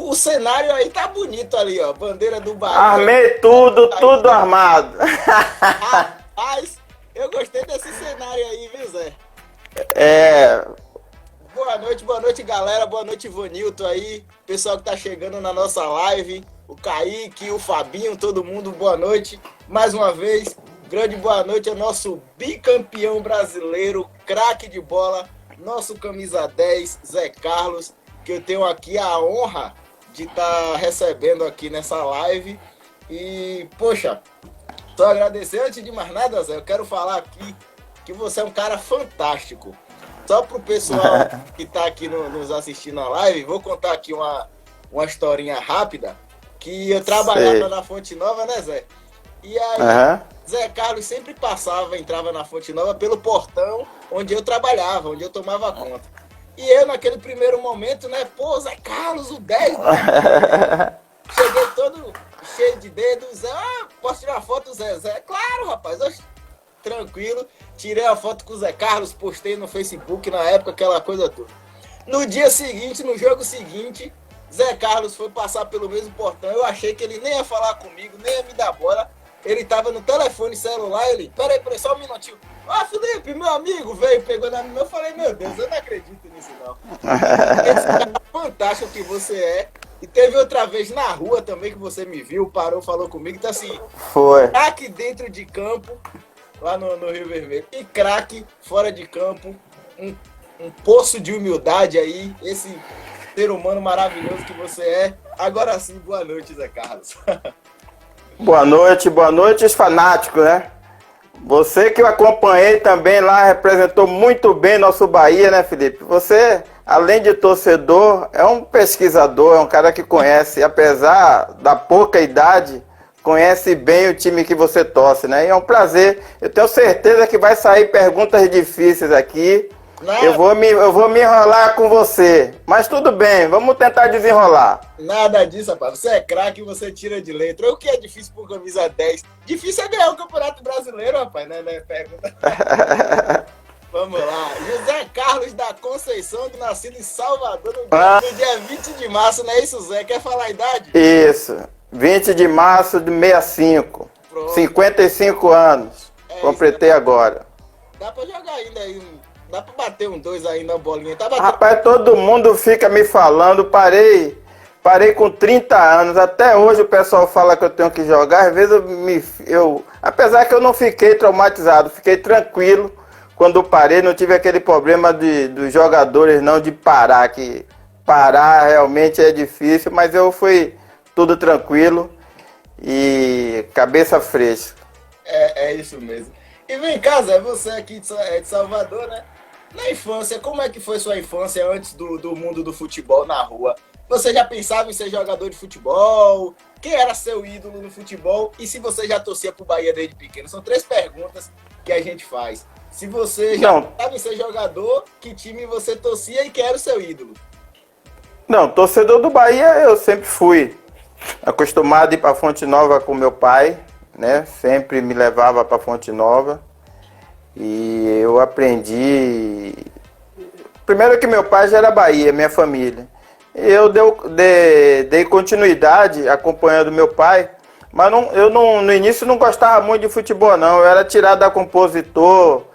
o cenário aí tá bonito ali, ó. Bandeira do Bahia. Armei tudo, tudo armado. Rapaz, eu gostei desse cenário aí, viu, Zé? É, Boa noite, galera. Boa noite, Ivanilton aí. Pessoal que tá chegando na nossa live. O Kaique, o Fabinho, todo mundo, boa noite. Mais uma vez, grande boa noite ao nosso bicampeão brasileiro, craque de bola, nosso camisa 10, Zé Carlos, que eu tenho aqui a honra de estar recebendo aqui nessa live. E, poxa, só agradecer. Antes de mais nada, Zé, eu quero falar aqui que você é um cara fantástico. Só pro pessoal que tá aqui nos assistindo na live, vou contar aqui uma historinha rápida, que eu trabalhava na Fonte Nova, né, Zé? E aí, Zé Carlos sempre entrava na Fonte Nova pelo portão onde eu trabalhava, onde eu tomava conta. E eu, naquele primeiro momento, né, pô, Zé Carlos, o 10, cheguei todo cheio de dedos, Zé, posso tirar uma foto, Zé? Zé, claro, rapaz, tranquilo. Tirei a foto com o Zé Carlos, postei no Facebook na época, aquela coisa toda. No dia seguinte, no jogo seguinte, Zé Carlos foi passar pelo mesmo portão. Eu achei que ele nem ia falar comigo, nem ia me dar bola. Ele tava no telefone celular, ele... Peraí, só um minutinho. Felipe, meu amigo, veio, pegou na minha. Eu falei, meu Deus, eu não acredito nisso, não. Esse cara fantástico que você é. E teve outra vez na rua também que você me viu, parou, falou comigo. Então, assim, foi. Craque dentro de campo, lá no Rio Vermelho, e craque fora de campo, um poço de humildade aí, esse ser humano maravilhoso que você é. Agora sim, boa noite, Zé Carlos. Boa noite, os fanáticos, né? Você que eu acompanhei também lá, representou muito bem nosso Bahia, né, Felipe? Você, além de torcedor, é um pesquisador, é um cara que conhece, apesar da pouca idade, conhece bem o time que você torce, né? E é um prazer. Eu tenho certeza que vai sair perguntas difíceis aqui. Eu vou me enrolar com você. Mas tudo bem, vamos tentar desenrolar. Nada disso, rapaz. Você é craque e você tira de letra. O que é difícil por camisa 10? Difícil é ganhar o Campeonato Brasileiro, rapaz, né? Pergunta. Vamos lá. José Carlos da Conceição, nascido em Salvador no dia 20 de março, não é isso, Zé? Quer falar a idade? Isso. 20 de março de 65. Pronto. 55 anos. Completei isso, agora. Dá pra jogar ainda aí. Dá pra bater um 2 aí na bolinha. Tá batendo... Rapaz, todo mundo fica me falando. Parei com 30 anos. Até hoje o pessoal fala que eu tenho que jogar. Às vezes apesar que eu não fiquei traumatizado, fiquei tranquilo. Quando parei, não tive aquele problema dos jogadores não de parar, que parar realmente é difícil, mas eu fui tudo tranquilo e cabeça fresca. É isso mesmo. E vem cá, Zé, você aqui de Salvador, né? Na infância, como é que foi sua infância antes do mundo do futebol na rua? Você já pensava em ser jogador de futebol? Quem era seu ídolo no futebol? E se você já torcia pro Bahia desde pequeno? São 3 perguntas que a gente faz. Se você já pensava em ser jogador, que time você torcia e quem era o seu ídolo? Não, torcedor do Bahia eu sempre fui. Acostumado a ir para Fonte Nova com meu pai, né? Sempre me levava para Fonte Nova. E eu aprendi... Primeiro que meu pai já era Bahia, minha família. Eu dei continuidade acompanhando meu pai, mas no início não gostava muito de futebol, não. Eu era tirado a compositor,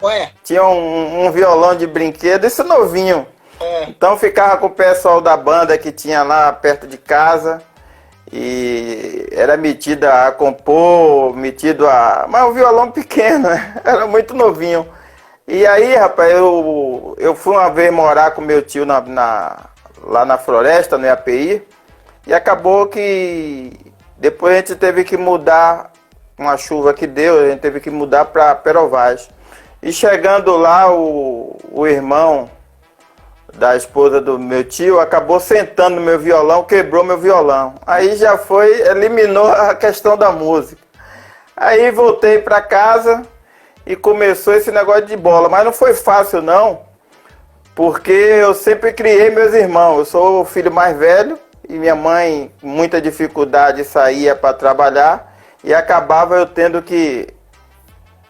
tinha um violão de brinquedo, isso novinho. Então ficava com o pessoal da banda que tinha lá perto de casa e era metido a compor, mas um violão pequeno, né? Era muito novinho. E aí, rapaz, eu fui uma vez morar com meu tio lá na floresta, no API, e acabou que depois a gente teve que mudar, uma chuva que deu, a gente teve que mudar para Perovaz. E chegando lá, o irmão da esposa do meu tio acabou sentando no meu violão, quebrou meu violão. Aí já eliminou a questão da música. Aí voltei para casa e começou esse negócio de bola, mas não foi fácil não, porque eu sempre criei meus irmãos. Eu sou o filho mais velho e minha mãe, com muita dificuldade, saía para trabalhar e acabava eu tendo que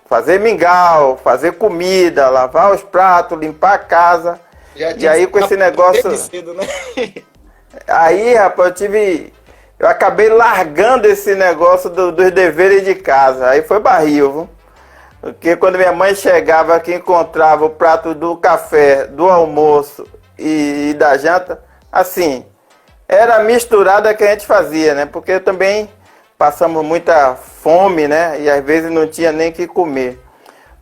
fazer mingau, fazer comida, lavar os pratos, limpar a casa. E aí com esse negócio... Cedo, né? Aí, rapaz, eu acabei largando esse negócio dos deveres de casa. Aí foi barril, viu? Porque quando minha mãe chegava que encontrava o prato do café, do almoço e da janta, assim, era a misturada que a gente fazia, né? Porque também passamos muita fome, né? E às vezes não tinha nem o que comer.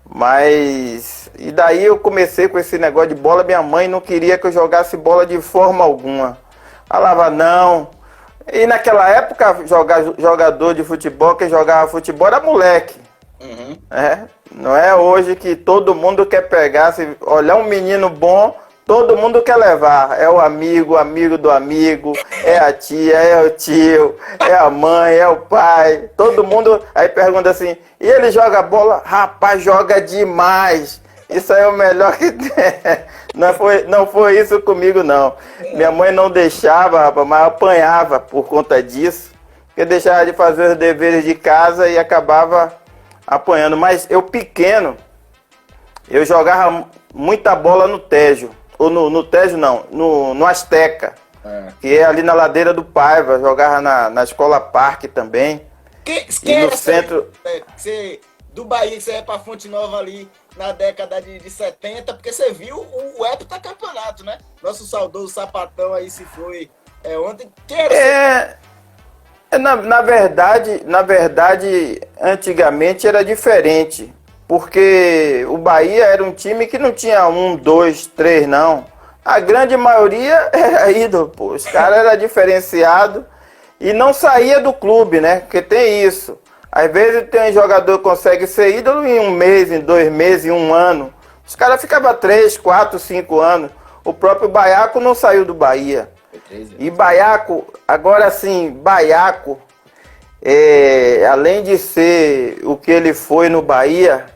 Mas, e daí eu comecei com esse negócio de bola, minha mãe não queria que eu jogasse bola de forma alguma. Falava, não. E naquela época, jogador de futebol, quem jogava futebol era moleque. Uhum. Não é hoje que todo mundo quer pegar, se olhar um menino bom, todo mundo quer levar. É o amigo do amigo, é a tia, é o tio, é a mãe, é o pai. Todo mundo aí pergunta assim, e ele joga bola? Rapaz, joga demais. Isso aí é o melhor que tem. Não foi isso comigo, não. Minha mãe não deixava, rapaz, mas apanhava por conta disso. Porque deixava de fazer os deveres de casa e acabava apanhando. Mas eu pequeno, eu jogava muita bola no Tejo. Ou no Tejo não, no Azteca. Que é ali na ladeira do Paiva. Jogava na Escola Parque também. Quem e no era centro... do Bahia, que você ia pra Fonte Nova ali na década de 70, porque você viu o heptacampeonato, né? Nosso saudoso Sapatão aí se foi ontem. Quem era Na verdade, antigamente era diferente, porque o Bahia era um time que não tinha 1, 2, 3, não. A grande maioria era ídolo, pô. Os caras eram diferenciados e não saía do clube, né? Porque tem isso. Às vezes tem um jogador que consegue ser ídolo em 1 mês, em 2 meses, em 1 ano. Os caras ficavam 3, 4, 5 anos. O próprio Baiaco não saiu do Bahia. E Baiaco, agora sim, Baiaco, além de ser o que ele foi no Bahia,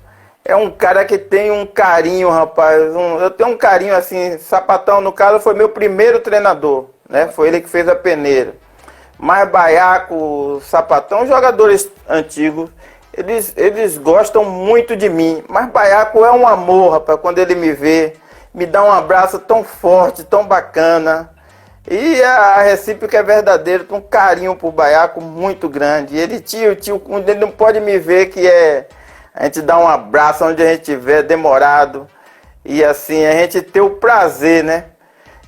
é um cara que tem um carinho, rapaz. Eu tenho um carinho assim. Sapatão, no caso, foi meu primeiro treinador, né? Foi ele que fez a peneira. Mas Baiaco, Sapatão, jogadores antigos, eles gostam muito de mim. Mas Baiaco é um amor, rapaz, quando ele me vê, me dá um abraço tão forte, tão bacana. E a recíproca é verdadeira, tem um carinho por Baiaco muito grande. Ele não pode me ver que a gente dá um abraço onde a gente estiver, demorado. E assim, a gente ter o prazer, né?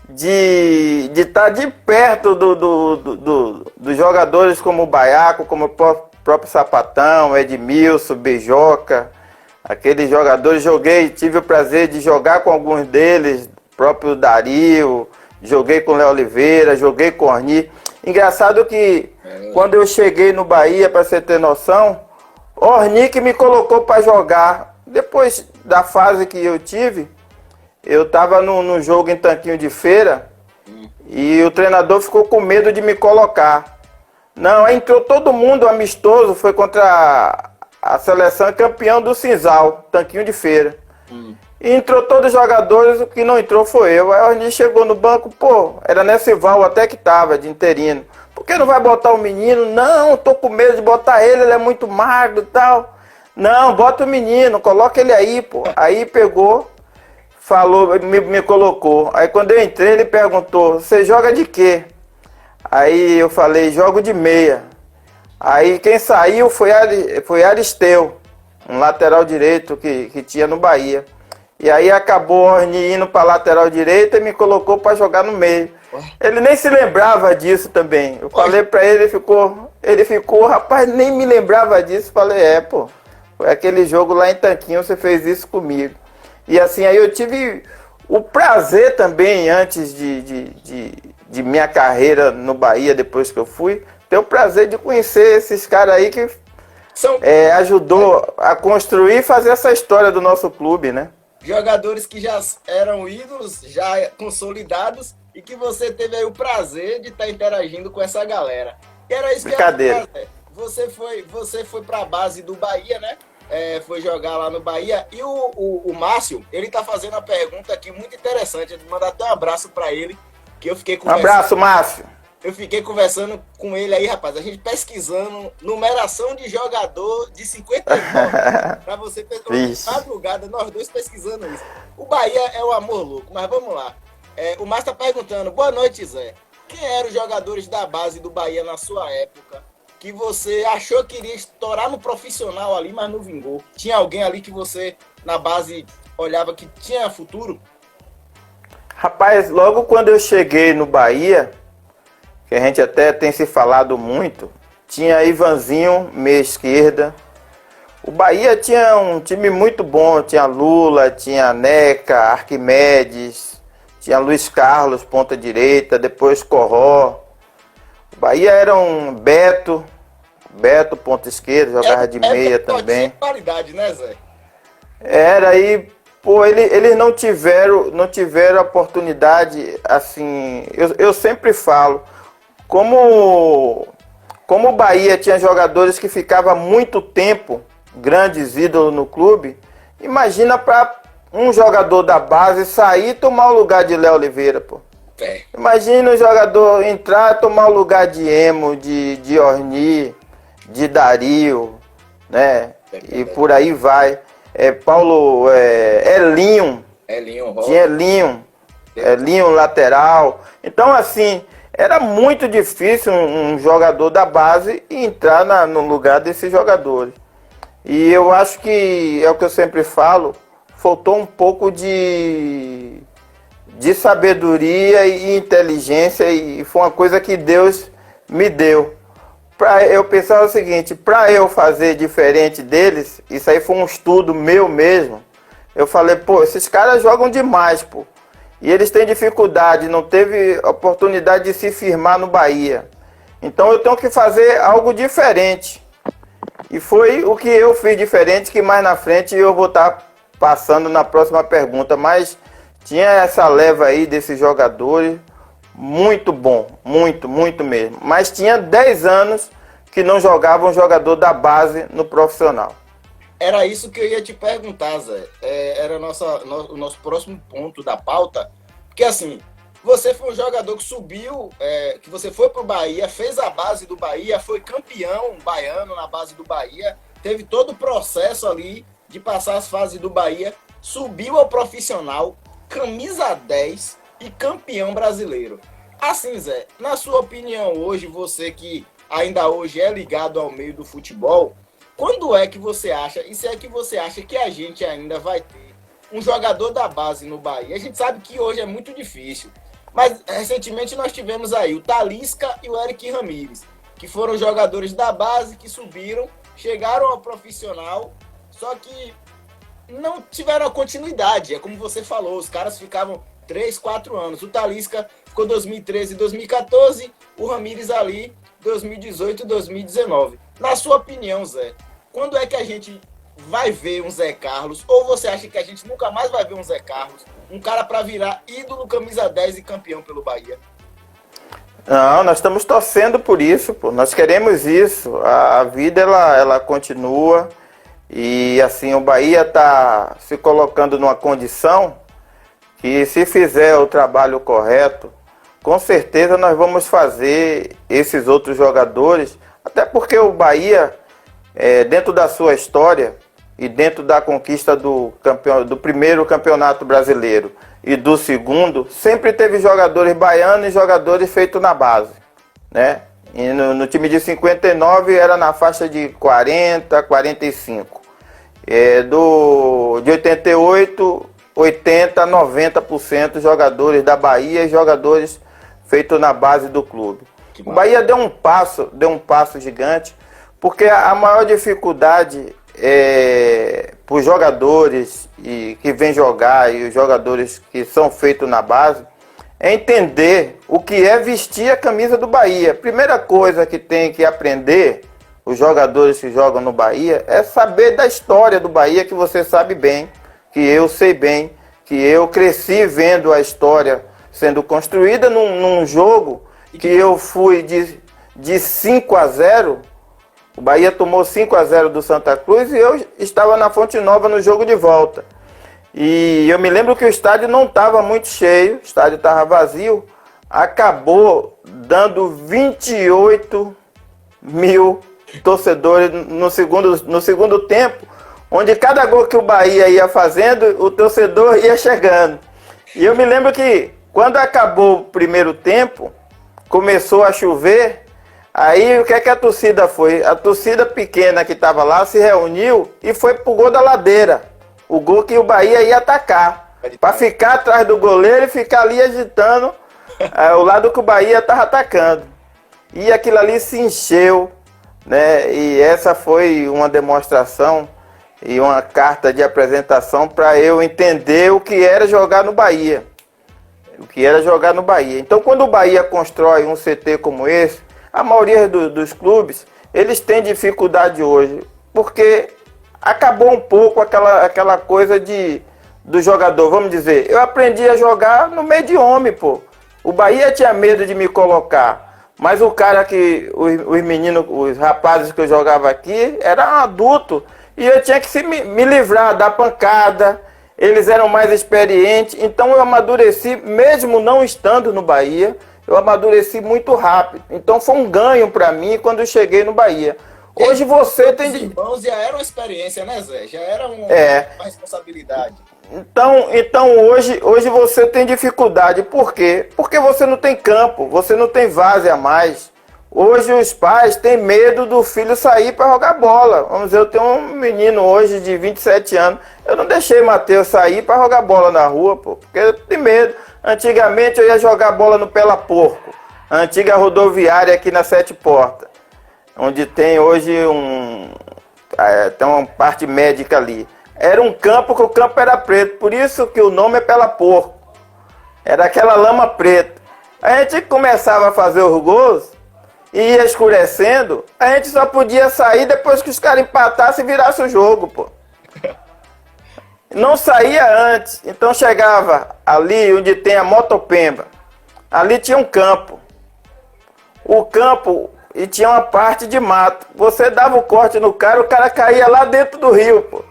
De estar de perto dos jogadores como o Baiaco, como o próprio Sapatão, Edmilson, Beijoca, aqueles jogadores. Tive o prazer de jogar com alguns deles, próprio Dario, joguei com o Léo Oliveira, joguei com o Orni. Engraçado que quando eu cheguei no Bahia, para você ter noção, Orni que me colocou para jogar. Depois da fase que eu tive, eu estava num jogo em Tanquinho de Feira e o treinador ficou com medo de me colocar. Não, aí entrou todo mundo amistoso, foi contra a seleção campeão do Cinzal, Tanquinho de Feira. E entrou todos os jogadores, o que não entrou foi eu. Aí o Orni chegou no banco, era Nessival até que tava, de interino. Por que não vai botar o menino? Não, tô com medo de botar ele é muito magro e tal. Não, bota o menino, coloca ele aí, pô. Aí pegou... Falou, me colocou. Aí quando eu entrei, ele perguntou, você joga de quê? Aí eu falei, jogo de meia. Aí quem saiu foi Aristeu, um lateral direito que tinha no Bahia. E aí acabou o Orni indo para lateral direita e me colocou para jogar no meio. Ele nem se lembrava disso também. Eu falei para ele, ele ficou, rapaz, nem me lembrava disso. Falei, foi aquele jogo lá em Tanquinho, você fez isso comigo. E assim, aí eu tive o prazer também, antes de minha carreira no Bahia, depois que eu fui, ter o prazer de conhecer esses caras aí que ajudou a construir e fazer essa história do nosso clube, né? Jogadores que já eram ídolos, já consolidados, e que você teve aí o prazer de estar interagindo com essa galera. E era isso que eu ia fazer. Você foi para a base do Bahia, né? Foi jogar lá no Bahia. E o Márcio, ele tá fazendo uma pergunta aqui muito interessante. Eu vou mandar até um abraço para ele, que eu fiquei conversando. Um abraço, Márcio. Eu fiquei conversando com ele aí, rapaz. A gente pesquisando numeração de jogador de 59. Pra você pesquisar madrugada, nós dois pesquisando isso. O Bahia é o amor louco, mas vamos lá. O Márcio tá perguntando, boa noite, Zé. Quem eram os jogadores da base do Bahia na sua época que você achou que iria estourar no profissional ali, mas não vingou? Tinha alguém ali que você, na base, olhava que tinha futuro? Rapaz, logo quando eu cheguei no Bahia, que a gente até tem se falado muito, tinha Ivanzinho, meia esquerda. O Bahia tinha um time muito bom, tinha Lula, tinha Neca, Arquimedes, tinha Luiz Carlos, ponta direita, depois Corró. O Bahia era um Beto, ponta esquerda, jogava de meia também. Tinha qualidade, né, Zé? Era aí, pô, eles não tiveram oportunidade, assim, eu sempre falo, como o Bahia tinha jogadores que ficavam muito tempo, grandes ídolos no clube, imagina para um jogador da base sair e tomar o lugar de Léo Oliveira, pô. É. Imagina um jogador entrar e tomar o lugar de Emo, de Orni, de Dario, né? E por aí vai. Elinho. Tinha Elinho lateral. Então, assim, era muito difícil um jogador da base entrar no lugar desses jogadores. E eu acho que, é o que eu sempre falo, faltou um pouco de sabedoria e inteligência, e foi uma coisa que Deus me deu. Eu pensava o seguinte, para eu fazer diferente deles, isso aí foi um estudo meu mesmo. Eu falei, pô, esses caras jogam demais, pô. E eles têm dificuldade, não teve oportunidade de se firmar no Bahia. Então eu tenho que fazer algo diferente. E foi o que eu fiz diferente, que mais na frente eu vou estar passando na próxima pergunta. Mas tinha essa leva aí desses jogadores, muito bom, muito, muito mesmo. Mas tinha 10 anos que não jogava um jogador da base no profissional. Era isso que eu ia te perguntar, Zé. Era o nosso próximo ponto da pauta. Porque assim, você foi um jogador que subiu, que você foi pro Bahia, fez a base do Bahia, foi campeão baiano na base do Bahia, teve todo o processo ali de passar as fases do Bahia, subiu ao profissional, camisa 10 e campeão brasileiro. Assim, Zé, na sua opinião hoje, você que ainda hoje é ligado ao meio do futebol, quando é que você acha, e se é que você acha que a gente ainda vai ter um jogador da base no Bahia? A gente sabe que hoje é muito difícil, mas recentemente nós tivemos aí o Talisca e o Eric Ramírez, que foram jogadores da base, que subiram, chegaram ao profissional, só que não tiveram a continuidade. É como você falou, os caras ficavam 3, 4 anos. O Talisca ficou 2013 e 2014, o Ramírez ali 2018 e 2019. Na sua opinião, Zé, quando é que a gente vai ver um Zé Carlos? Ou você acha que a gente nunca mais vai ver um Zé Carlos? Um cara para virar ídolo, camisa 10 e campeão pelo Bahia? Não, nós estamos torcendo por isso, pô. Nós queremos isso. A vida, ela continua. E assim, o Bahia está se colocando numa condição que, se fizer o trabalho correto, com certeza nós vamos fazer esses outros jogadores, até porque o Bahia, dentro da sua história e dentro da conquista do primeiro campeonato brasileiro e do segundo, sempre teve jogadores baianos e jogadores feitos na base, né? E no time de 59 era na faixa de 40, 45. De 88, 80, 90% jogadores da Bahia e jogadores feitos na base do clube. O Bahia deu um passo gigante, porque a maior dificuldade para os jogadores que vêm jogar e os jogadores que são feitos na base é entender o que é vestir a camisa do Bahia. Primeira coisa que tem que aprender os jogadores que jogam no Bahia é saber da história do Bahia, que você sabe bem, que eu sei bem, que eu cresci vendo a história sendo construída num jogo que eu fui de 5-0, o Bahia tomou 5-0 do Santa Cruz e eu estava na Fonte Nova no jogo de volta. E eu me lembro que o estádio não estava muito cheio, o estádio estava vazio, acabou dando 28 mil torcedores no segundo tempo, onde cada gol que o Bahia ia fazendo, o torcedor ia chegando. E eu me lembro que quando acabou o primeiro tempo, começou a chover, aí o que é que a torcida foi? A torcida pequena que estava lá se reuniu e foi pro gol da Ladeira. O gol que o Bahia ia atacar. Para ficar atrás do goleiro e ficar ali agitando o lado que o Bahia estava atacando. E aquilo ali se encheu, né? E essa foi uma demonstração e uma carta de apresentação para eu entender o que era jogar no Bahia. O que era jogar no Bahia. Então, quando o Bahia constrói um CT como esse, a maioria dos clubes, eles têm dificuldade hoje, porque acabou um pouco aquela coisa do jogador, vamos dizer. Eu aprendi a jogar no meio de homem, pô. O Bahia tinha medo de me colocar, mas o cara que, os meninos, os rapazes que eu jogava aqui, era um adulto, e eu tinha que me livrar da pancada. Eles eram mais experientes, então eu amadureci, mesmo não estando no Bahia, eu amadureci muito rápido. Então foi um ganho para mim quando eu cheguei no Bahia. Hoje você tem... Os irmãos já era uma experiência, né, Zé? Já era uma responsabilidade. Então hoje você tem dificuldade. Por quê? Porque você não tem campo, você não tem várzea a mais. Hoje os pais têm medo do filho sair para jogar bola. Vamos dizer, eu tenho um menino hoje de 27 anos. Eu não deixei Matheus sair para jogar bola na rua, pô, porque eu tenho medo. Antigamente eu ia jogar bola no Pela Porco, a antiga rodoviária aqui na Sete Portas, onde tem hoje tem uma parte médica ali. Era um campo que o campo era preto, por isso que o nome é Pela Porco. Era aquela lama preta. A gente começava a fazer os gols e ia escurecendo, a gente só podia sair depois que os caras empatassem e virassem o jogo, pô. Não saía antes, então chegava ali onde tem a Motopemba. Ali tinha um campo. O campo e tinha uma parte de mato. Você dava o corte no cara, o cara caía lá dentro do rio, pô.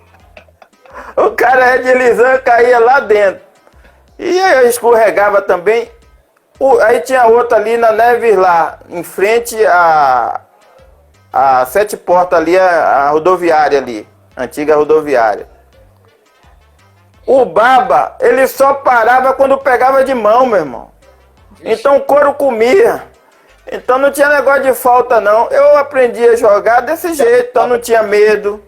O cara deslizando, caía lá dentro. E aí eu escorregava também. Aí tinha outra ali na Neves lá, em frente a Sete Portas ali, a rodoviária ali, a antiga rodoviária. O Baba, ele só parava quando pegava de mão, meu irmão. Então o couro comia. Então não tinha negócio de falta, não. Eu aprendi a jogar desse jeito, então não tinha medo.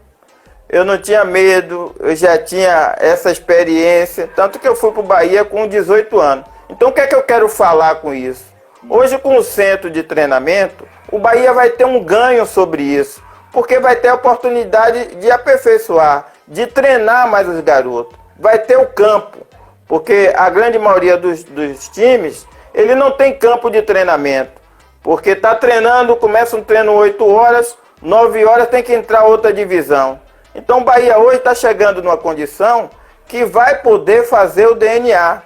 Eu não tinha medo, eu já tinha essa experiência. Tanto que eu fui pro Bahia com 18 anos. Então o que é que eu quero falar com isso? Hoje com o centro de treinamento, o Bahia vai ter um ganho sobre isso. Porque vai ter a oportunidade de aperfeiçoar, de treinar mais os garotos. Vai ter o campo. Porque a grande maioria dos times, ele não tem campo de treinamento. Porque está treinando, começa um treino 8 horas, 9 horas tem que entrar outra divisão. Então o Bahia hoje está chegando numa condição que vai poder fazer o DNA.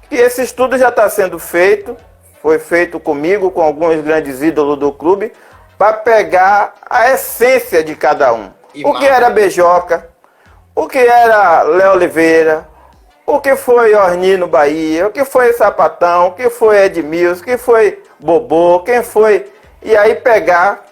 E esse estudo já está sendo feito, foi feito comigo, com alguns grandes ídolos do clube, para pegar a essência de cada um. O que era Beijoca, o que era Léo Oliveira, o que foi Orni no Bahia, o que foi Sapatão, o que foi Edmilson, o que foi Bobô, quem foi... E aí pegar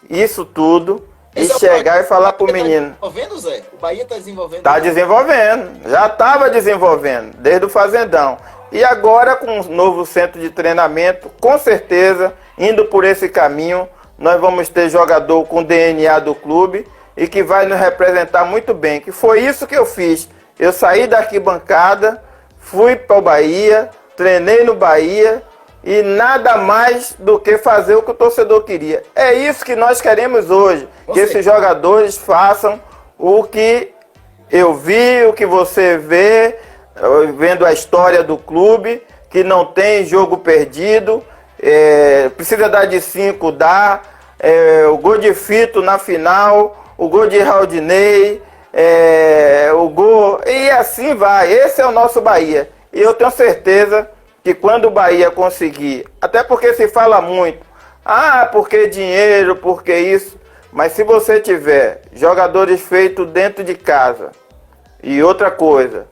isso tudo e chegar e falar pro menino. Tá desenvolvendo, Zé? O Bahia tá desenvolvendo? Tá desenvolvendo, já estava desenvolvendo, desde o Fazendão. E agora com um novo centro de treinamento, com certeza, indo por esse caminho, nós vamos ter jogador com DNA do clube e que vai nos representar muito bem. Que foi isso que eu fiz. Eu saí da arquibancada, fui para o Bahia, treinei no Bahia e nada mais do que fazer o que o torcedor queria. É isso que nós queremos hoje, que esses jogadores façam o que eu vi, o que você vê, vendo a história do clube, que não tem jogo perdido, precisa dar de 5, dá, o gol de Fito na final, o gol de Raudinei, o gol, e assim vai. Esse é o nosso Bahia. E eu tenho certeza que quando o Bahia conseguir, até porque se fala muito, porque dinheiro, porque isso, mas se você tiver jogadores feitos dentro de casa, e outra coisa,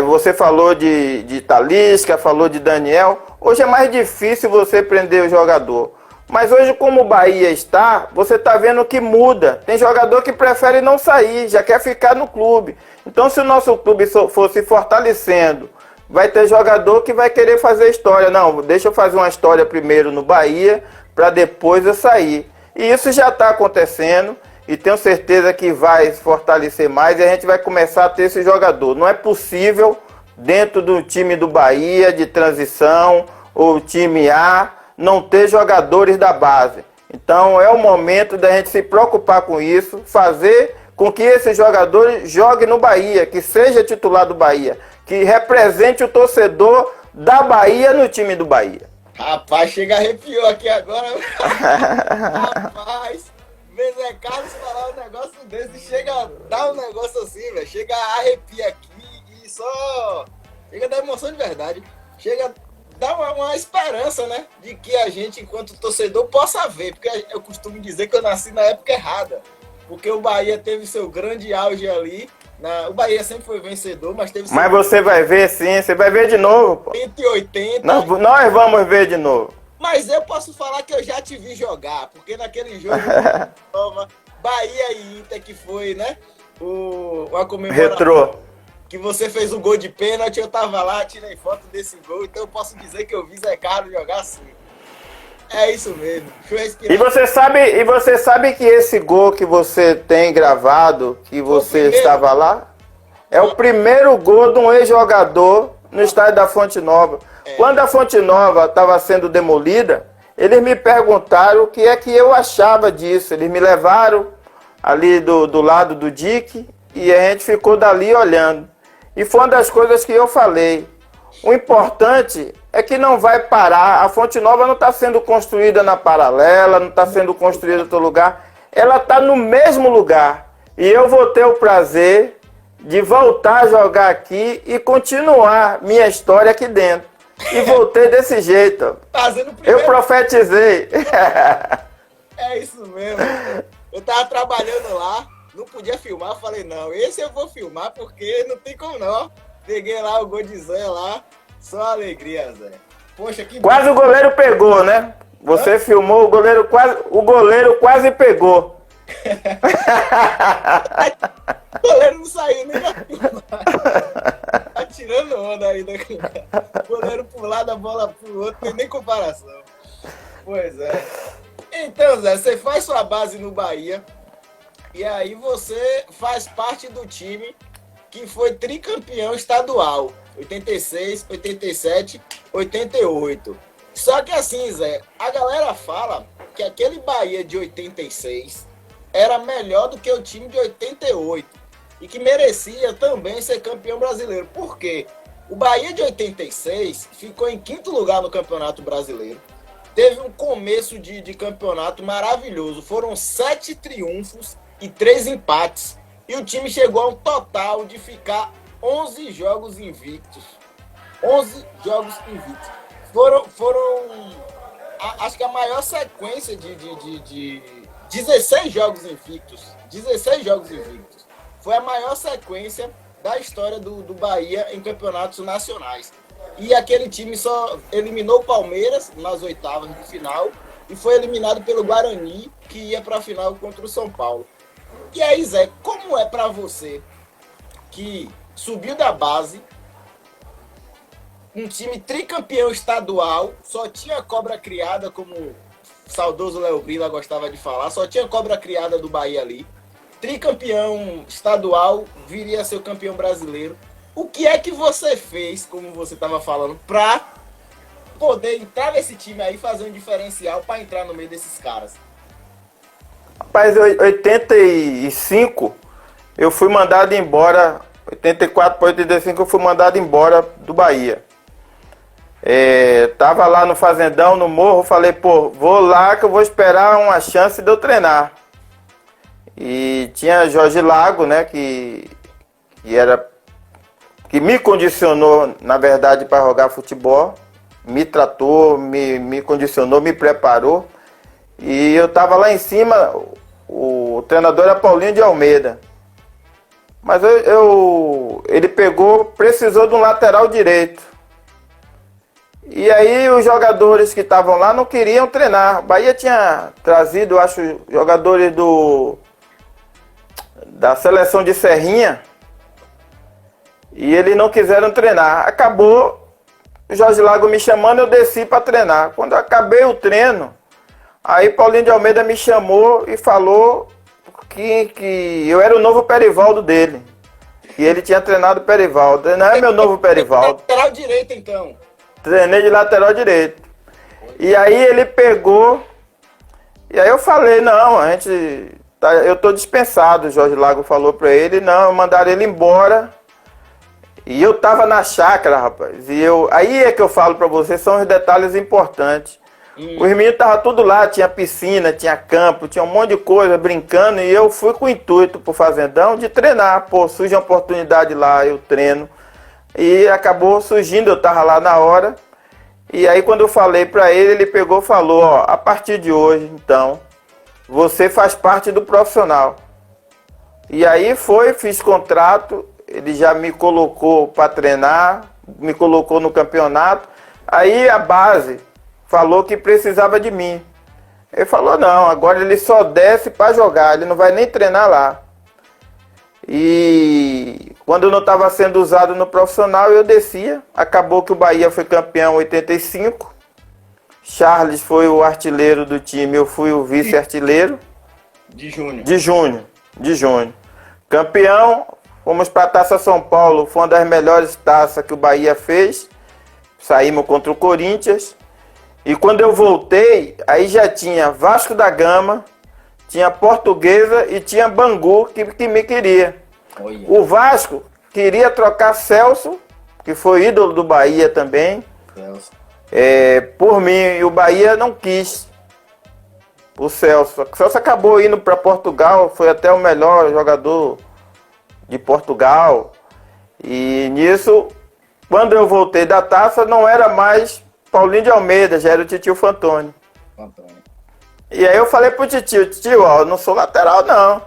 você falou de Talisca, falou de Daniel, hoje é mais difícil você prender o jogador. Mas hoje, como o Bahia está, você está vendo que muda. Tem jogador que prefere não sair, já quer ficar no clube. Então, se o nosso clube for se fortalecendo, vai ter jogador que vai querer fazer história. Não, deixa eu fazer uma história primeiro no Bahia, para depois eu sair. E isso já está acontecendo, e tenho certeza que vai se fortalecer mais, e a gente vai começar a ter esse jogador. Não é possível, dentro do time do Bahia, de transição, ou time A, não ter jogadores da base. Então é o momento da gente se preocupar com isso, fazer com que esses jogadores joguem no Bahia, que seja titular do Bahia, que represente o torcedor da Bahia no time do Bahia. Rapaz, chega arrepiou aqui agora. Rapaz, ver Zé Carlos falar um negócio desse, chega a dar um negócio assim, velho. Chega a arrepiar aqui e só... Chega a dar emoção de verdade. Chega a dar uma esperança, né? De que a gente, enquanto torcedor, possa ver. Porque eu costumo dizer que eu nasci na época errada. Porque o Bahia teve seu grande auge ali. O Bahia sempre foi vencedor, mas teve... Mas você vai ver sim, você vai ver de novo, pô. 180. Nós vamos ver de novo. Mas eu posso falar que eu já te vi jogar, porque naquele jogo Bahia e Inter, que foi, né, uma comemoração, retrô, que você fez o gol de pênalti, eu tava lá, tirei foto desse gol, então eu posso dizer que eu vi Zé Carlos jogar assim. É isso mesmo. E você sabe que esse gol que você tem gravado, que você estava lá, é o primeiro gol de um ex-jogador no estádio da Fonte Nova. Quando a Fonte Nova estava sendo demolida, eles me perguntaram o que é que eu achava disso. Eles me levaram ali do lado do dique e a gente ficou dali olhando. E foi uma das coisas que eu falei. O importante é que não vai parar. A Fonte Nova não está sendo construída na paralela, não está sendo construída em outro lugar. Ela está no mesmo lugar. E eu vou ter o prazer de voltar a jogar aqui e continuar minha história aqui dentro. E voltei desse jeito. Eu profetizei. É isso mesmo. Eu tava trabalhando lá, não podia filmar, eu falei, não, esse eu vou filmar porque não tem como não. Peguei lá o gol de Zé lá, só alegria, Zé. Poxa, que quase o goleiro pegou, né? Você filmou, o goleiro quase pegou. O goleiro não saiu nem da filmar. Tá tirando onda ainda. O goleiro por lado, a bola pro outro, não tem nem comparação. Pois é. Então, Zé, você faz sua base no Bahia e aí você faz parte do time que foi tricampeão estadual. 86, 87, 88. Só que assim, Zé, a galera fala que aquele Bahia de 86 era melhor do que o time de 88 e que merecia também ser campeão brasileiro. Por quê? O Bahia de 86 ficou em quinto lugar no Campeonato Brasileiro. Teve um começo de campeonato maravilhoso. Foram 7 triunfos e 3 empates. E o time chegou a um total de ficar 11 jogos invictos. 11 jogos invictos. Acho que a maior sequência de 16 jogos invictos. 16 jogos invictos. Foi a maior sequência da história do Bahia em campeonatos nacionais. E aquele time só eliminou o Palmeiras nas oitavas de final e foi eliminado pelo Guarani, que ia para a final contra o São Paulo. E aí, Zé, como é para você que subiu da base, um time tricampeão estadual, só tinha cobra criada, como o saudoso Léo Brila gostava de falar, só tinha cobra criada do Bahia ali, tricampeão estadual, viria a ser o campeão brasileiro. O que é que você fez, como você estava falando, para poder entrar nesse time aí e fazer um diferencial para entrar no meio desses caras? Rapaz, em 85 eu fui mandado embora, 84 para 85 eu fui mandado embora do Bahia. Tava lá no Fazendão, no Morro, falei, pô, vou lá que eu vou esperar uma chance de eu treinar. E tinha Jorge Lago, né, que me condicionou, na verdade, para jogar futebol, me tratou, me condicionou, me preparou. E eu tava lá em cima, o treinador era Paulinho de Almeida. Mas ele precisou de um lateral direito. E aí os jogadores que estavam lá não queriam treinar. Bahia tinha trazido, acho, jogadores da seleção de Serrinha. E eles não quiseram treinar. Acabou o Jorge Lago me chamando, eu desci para treinar. Quando eu acabei o treino, aí Paulinho de Almeida me chamou e falou que eu era o novo Perivaldo dele. E ele tinha treinado o Perivaldo. Não é meu novo Perivaldo. Lateral direito, então. Treinei de lateral direito. E aí ele pegou. E aí eu falei, não, eu tô dispensado. O Jorge Lago falou pra ele, não, mandaram ele embora. E eu tava na chácara, rapaz. Aí é que eu falo pra vocês, são os detalhes importantes. Os meninos estavam tudo lá, tinha piscina, tinha campo, tinha um monte de coisa brincando. E eu fui com o intuito pro fazendão de treinar. Pô, surge uma oportunidade lá, eu treino. E acabou surgindo, eu tava lá na hora. E aí quando eu falei pra ele, ele pegou e falou, ó, a partir de hoje, então, você faz parte do profissional. E aí fiz contrato, ele já me colocou para treinar, me colocou no campeonato. Aí a base falou que precisava de mim. Ele falou, não, agora ele só desce para jogar, ele não vai nem treinar lá. E quando eu não estava sendo usado no profissional, eu descia. Acabou que o Bahia foi campeão em 85. Charles foi o artilheiro do time, eu fui o vice-artilheiro. De junho. De junho. Campeão, fomos para a Taça São Paulo, foi uma das melhores taças que o Bahia fez. Saímos contra o Corinthians. E quando eu voltei, aí já tinha Vasco da Gama, tinha Portuguesa e tinha Bangu que me queria. Olha. O Vasco queria trocar Celso, que foi ídolo do Bahia também, por mim. E o Bahia não quis o Celso. O Celso acabou indo para Portugal, foi até o melhor jogador de Portugal. E nisso, quando eu voltei da taça, não era mais Paulinho de Almeida, já era o Titio Fantoni. E aí eu falei pro titio, ó, eu não sou lateral não.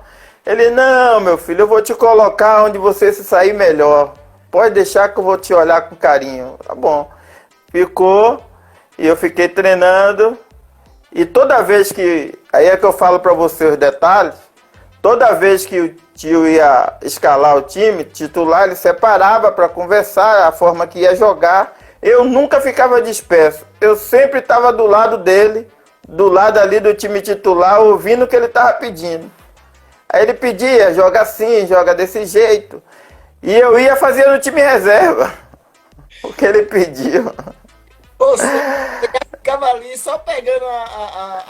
Ele, não, meu filho, eu vou te colocar onde você se sair melhor. Pode deixar que eu vou te olhar com carinho. Tá bom. Ficou, e eu fiquei treinando. E toda vez que, aí é que eu falo pra você os detalhes, toda vez que o tio ia escalar o time titular, ele separava para conversar a forma que ia jogar. Eu nunca ficava disperso. Eu sempre estava do lado dele, do lado ali do time titular, ouvindo o que ele estava pedindo. Aí ele pedia, joga assim, joga desse jeito. E eu ia fazer no time reserva o que ele pediu. Você ficava ali só pegando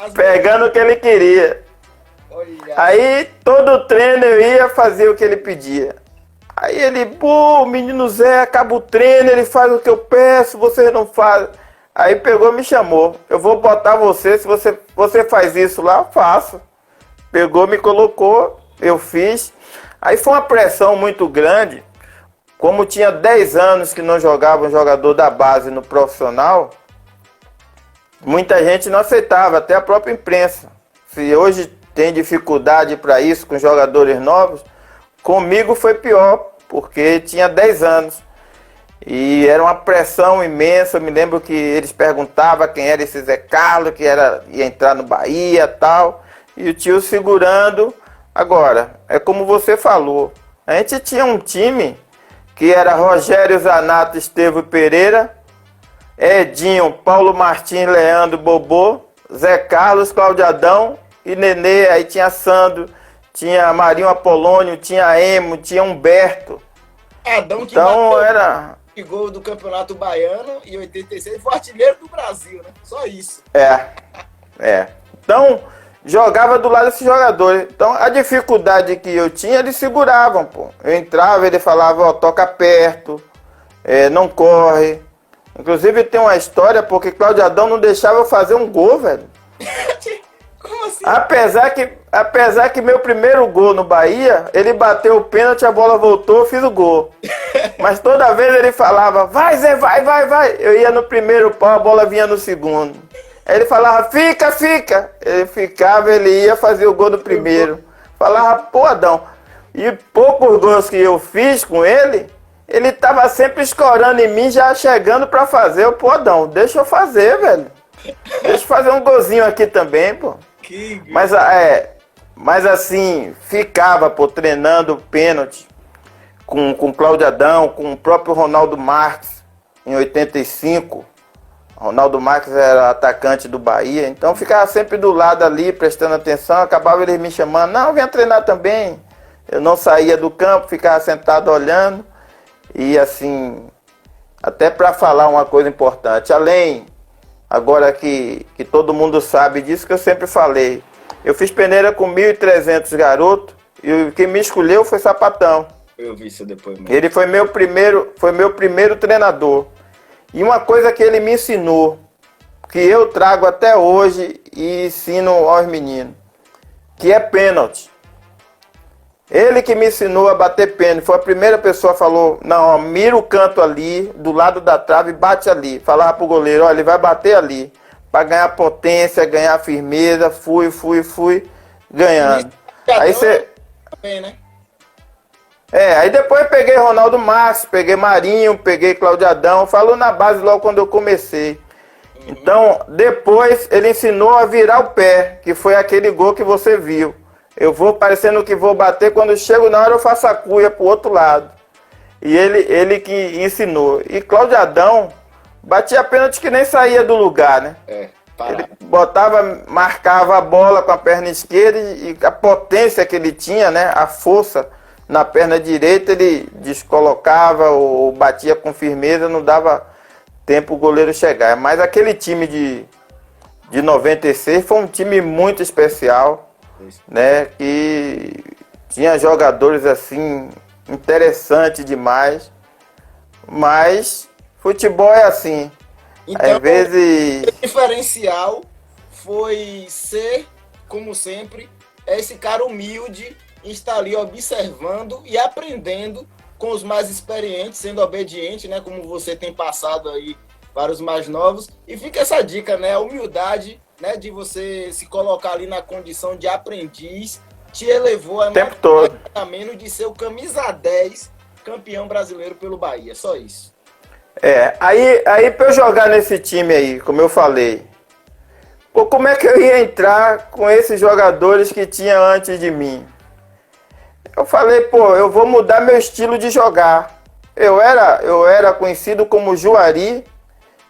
as... Pegando o que ele queria. Olha. Aí todo treino eu ia fazer o que ele pedia. Aí ele, pô, o menino Zé, acaba o treino, ele faz o que eu peço, você não faz. Aí pegou e me chamou. Eu vou botar você, se você faz isso lá, eu faço. Pegou, me colocou, eu fiz. Aí foi uma pressão muito grande. Como tinha 10 anos que não jogava um jogador da base no profissional, muita gente não aceitava, até a própria imprensa. Se hoje tem dificuldade para isso com jogadores novos, comigo foi pior, porque tinha 10 anos. E era uma pressão imensa. Eu me lembro que eles perguntavam quem era esse Zé Carlos, que ia entrar no Bahia e tal. E o tio segurando. Agora, é como você falou, a gente tinha um time que era Rogério Zanato, Estevão Pereira, Edinho, Paulo Martins, Leandro, Bobô, Zé Carlos, Cláudio Adão e Nenê. Aí tinha Sandro, tinha Marinho Apolônio, tinha Emo, tinha Humberto. Adão que então bateu era gol do Campeonato Baiano em 86, foi artilheiro do Brasil, né? Só isso. Então, jogava do lado desses jogadores. Então, a dificuldade que eu tinha, eles seguravam, pô. Eu entrava, ele falava, ó, toca perto, não corre. Inclusive, tem uma história, porque Cláudio Adão não deixava eu fazer um gol, velho. Como assim? Apesar que meu primeiro gol no Bahia, ele bateu o pênalti, a bola voltou, eu fiz o gol. Mas toda vez ele falava, vai Zé, vai. Eu ia no primeiro pau, a bola vinha no segundo. Aí ele falava, fica. Ele ficava, ele ia fazer o gol do primeiro. Falava, pô, Adão. E poucos gols que eu fiz com ele tava sempre escorando em mim, já chegando pra fazer. Eu, pô, Adão, deixa eu fazer, velho. Deixa eu fazer um golzinho aqui também, pô. Mas assim, ficava, pô, treinando pênalti. com Cláudio Adão, com o próprio Ronaldo Marques, em 85. Ronaldo Marques era atacante do Bahia, então ficava sempre do lado ali, prestando atenção, acabava eles me chamando, não, venha treinar também. Eu não saía do campo, ficava sentado olhando, e assim, até para falar uma coisa importante, além, agora que todo mundo sabe disso que eu sempre falei, eu fiz peneira com 1.300 garotos, e quem me escolheu foi Sapatão. Eu vi isso depois mesmo. Ele foi meu primeiro treinador. E uma coisa que ele me ensinou, que eu trago até hoje e ensino aos meninos, que é pênalti. Ele que me ensinou a bater pênalti, foi a primeira pessoa que falou, não, ó, mira o canto ali, do lado da trave, bate ali. Falava pro goleiro, ó, ele vai bater ali, para ganhar potência, ganhar firmeza, fui, ganhando. Aí você... Também, né? Aí depois peguei Ronaldo Marques, peguei Marinho, peguei Cláudio Adão, falou na base logo quando eu comecei. Então, depois ele ensinou a virar o pé, que foi aquele gol que você viu. Eu vou parecendo que vou bater, quando chego na hora eu faço a cuia pro outro lado. E ele que ensinou. E Cláudio Adão batia pênalti que nem saía do lugar, né? Ele marcava a bola com a perna esquerda e a potência que ele tinha, né? A força na perna direita, ele descolocava ou batia com firmeza, não dava tempo o goleiro chegar. Mas aquele time de 96 foi um time muito especial, né? Que tinha jogadores assim, interessantes demais. Mas futebol é assim. Então, às vezes... o diferencial foi ser, como sempre, esse cara humilde, está ali observando e aprendendo com os mais experientes, sendo obediente, né? Como você tem passado aí para os mais novos. E fica essa dica, né? A humildade, né? De você se colocar ali na condição de aprendiz, te elevou a tempo todo menos de ser o camisa 10 campeão brasileiro pelo Bahia. Só isso. Aí para eu jogar nesse time aí, como eu falei, pô, como é que eu ia entrar com esses jogadores que tinha antes de mim? Eu falei, pô, eu vou mudar meu estilo de jogar. Eu era conhecido como Juari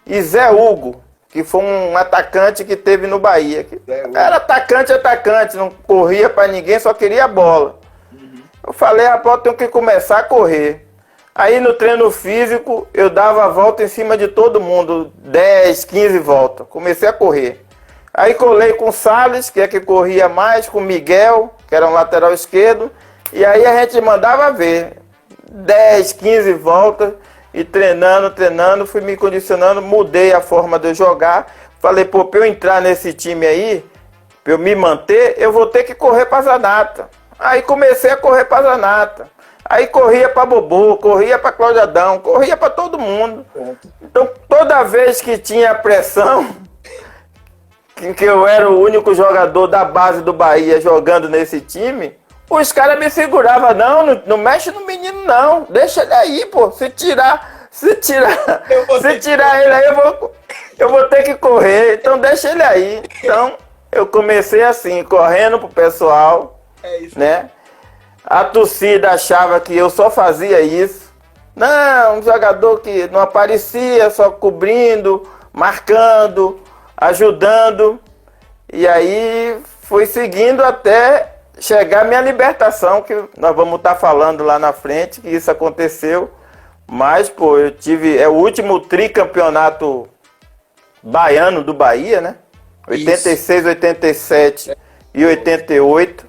e Zé Hugo, que foi um atacante que teve no Bahia. Era atacante, não corria pra ninguém, só queria a bola. Eu falei, rapaz, eu tenho que começar a correr. Aí no treino físico, eu dava a volta em cima de todo mundo, 10, 15 voltas. Comecei a correr. Aí colei com o Salles, que é que corria mais, com o Miguel, que era um lateral esquerdo. E aí a gente mandava ver, 10, 15 voltas, e treinando, fui me condicionando, mudei a forma de eu jogar. Falei, pô, pra eu entrar nesse time aí, pra eu me manter, eu vou ter que correr pra Zanata. Aí comecei a correr pra Zanata. Aí corria pra Bobô, corria pra Cláudio Adão, corria pra todo mundo. Então toda vez que tinha pressão, que eu era o único jogador da base do Bahia jogando nesse time, os caras me seguravam, não mexe no menino não, deixa ele aí, pô, se tirar ele aí eu vou ter que correr, então deixa ele aí. Então eu comecei assim, correndo pro pessoal, né? A torcida achava que eu só fazia isso. Não, um jogador que não aparecia, só cobrindo, marcando, ajudando. E aí fui seguindo até chegar a minha libertação, que nós vamos estar falando lá na frente, que isso aconteceu. Mas, pô, eu tive... É o último tricampeonato baiano do Bahia, né? 86, 87 e 88.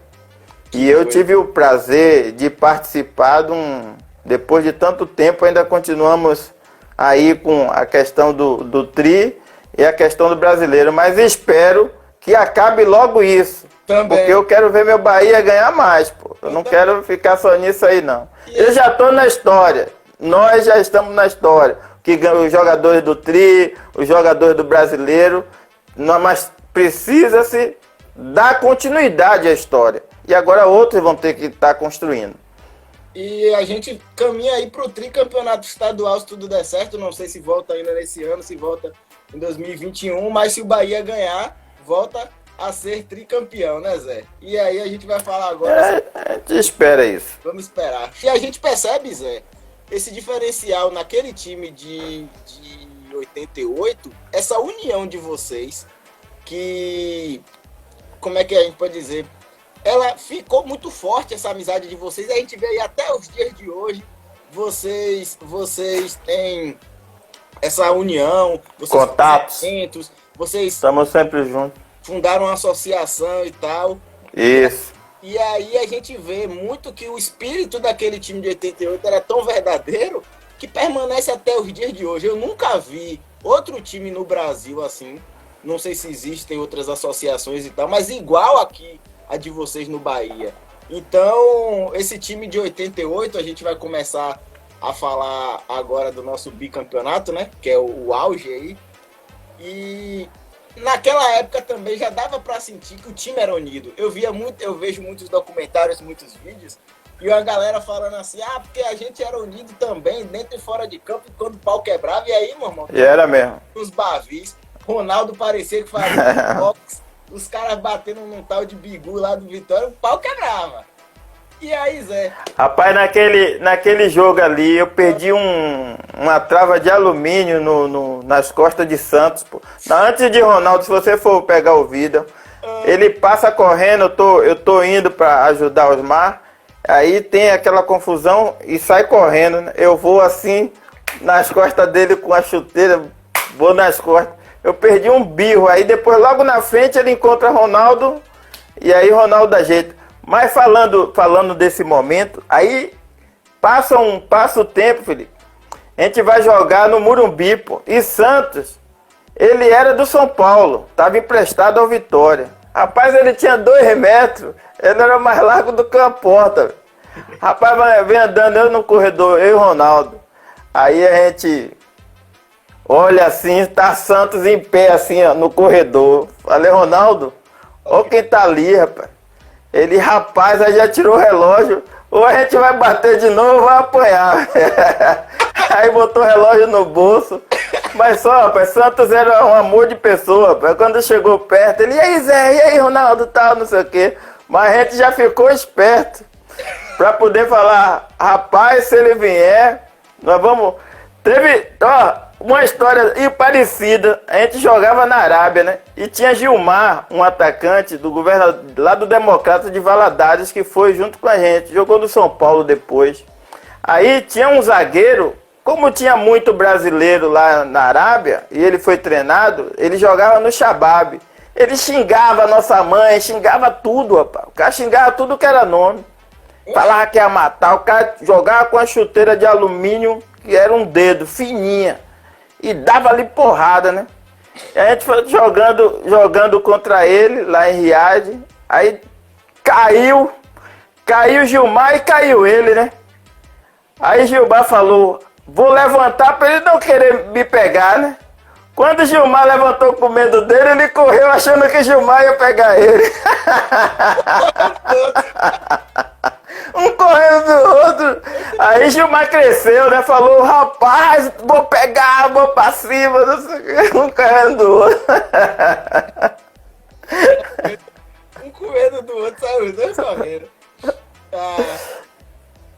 E eu tive o prazer de participar de um... Depois de tanto tempo, ainda continuamos aí com a questão do tri e a questão do brasileiro. Mas espero que acabe logo isso. Também. Porque eu quero ver meu Bahia ganhar mais, pô. Eu não quero ficar só nisso aí, não. Eu já estou na história. Nós já estamos na história. Os jogadores do tri, os jogadores do brasileiro. Mas precisa-se dar continuidade à história. E agora outros vão ter que estar construindo. E a gente caminha aí para o tricampeonato estadual, se tudo der certo. Não sei se volta ainda nesse ano, se volta em 2021. Mas se o Bahia ganhar, volta a ser tricampeão, né, Zé? E aí a gente vai falar agora. A gente espera isso. Vamos esperar. E a gente percebe, Zé, esse diferencial naquele time de 88, essa união de vocês, que, como é que a gente pode dizer, ela ficou muito forte, essa amizade de vocês, a gente vê aí até os dias de hoje, vocês têm essa união, vocês Contatos. Vocês Estamos sempre juntos. fundaram uma associação e tal. Isso. E aí a gente vê muito que o espírito daquele time de 88 era tão verdadeiro que permanece até os dias de hoje. Eu nunca vi outro time no Brasil assim, não sei se existem outras associações e tal, mas igual aqui a de vocês no Bahia. Então, esse time de 88, a gente vai começar a falar agora do nosso bicampeonato, né? Que é o auge aí. E naquela época também já dava para sentir que o time era unido. Eu vejo muitos documentários, muitos vídeos, e a galera falando assim, porque a gente era unido também, dentro e fora de campo, quando o pau quebrava, e aí, meu irmão? E era mesmo. Os bavis, Ronaldo parecia que fazia box, os caras batendo num tal de Bigu lá do Vitória, o pau quebrava. E aí, Zé? Rapaz, naquele jogo ali, eu perdi uma trava de alumínio nas costas de Santos, pô. Antes de Ronaldo, se você for pegar o vídeo, ele passa correndo, eu tô indo para ajudar o Osmar, aí tem aquela confusão e sai correndo, né? Eu vou assim, nas costas dele com a chuteira, vou nas costas. Eu perdi um birro, aí depois logo na frente ele encontra Ronaldo, e aí Ronaldo dá jeito. Mas falando desse momento, aí passa o tempo, Felipe. A gente vai jogar no Morumbi, pô. E Santos, ele era do São Paulo, estava emprestado ao Vitória. Rapaz, ele tinha 2 metros, ele era mais largo do que a porta. Rapaz, vem andando eu no corredor, eu e o Ronaldo. Aí a gente olha assim, tá Santos em pé assim, ó, no corredor. Falei, Ronaldo, olha quem tá ali, rapaz. Ele, rapaz, aí já tirou o relógio, ou a gente vai bater de novo ou vai apanhar. Aí botou o relógio no bolso. Mas só, rapaz, Santos era um amor de pessoa, rapaz. Quando chegou perto, ele, e aí, Zé, e aí, Ronaldo, tal, não sei o quê. Mas a gente já ficou esperto pra poder falar, rapaz, se ele vier, nós vamos... Teve, uma história parecida, a gente jogava na Arábia, né? E tinha Gilmar, um atacante do governo lá do Democrata de Valadares, que foi junto com a gente, jogou no São Paulo depois. Aí tinha um zagueiro, como tinha muito brasileiro lá na Arábia, e ele foi treinado, ele jogava no Shabab. Ele xingava a nossa mãe, xingava tudo, rapaz. O cara xingava tudo que era nome. Falava que ia matar, o cara jogava com a chuteira de alumínio, que era um dedo, fininha. E dava ali porrada, né? E a gente foi jogando contra ele lá em Riad. Aí caiu Gilmar e caiu ele, né? Aí Gilmar falou, vou levantar para ele não querer me pegar, né? Quando Gilmar levantou com medo dele, ele correu achando que Gilmar ia pegar ele. Um correndo do outro. Aí Gilmar cresceu, né? Falou, rapaz, vou pegar, vou pra cima, não sei o que. Um correndo do outro. Um com medo do outro, saiu os dois correndo.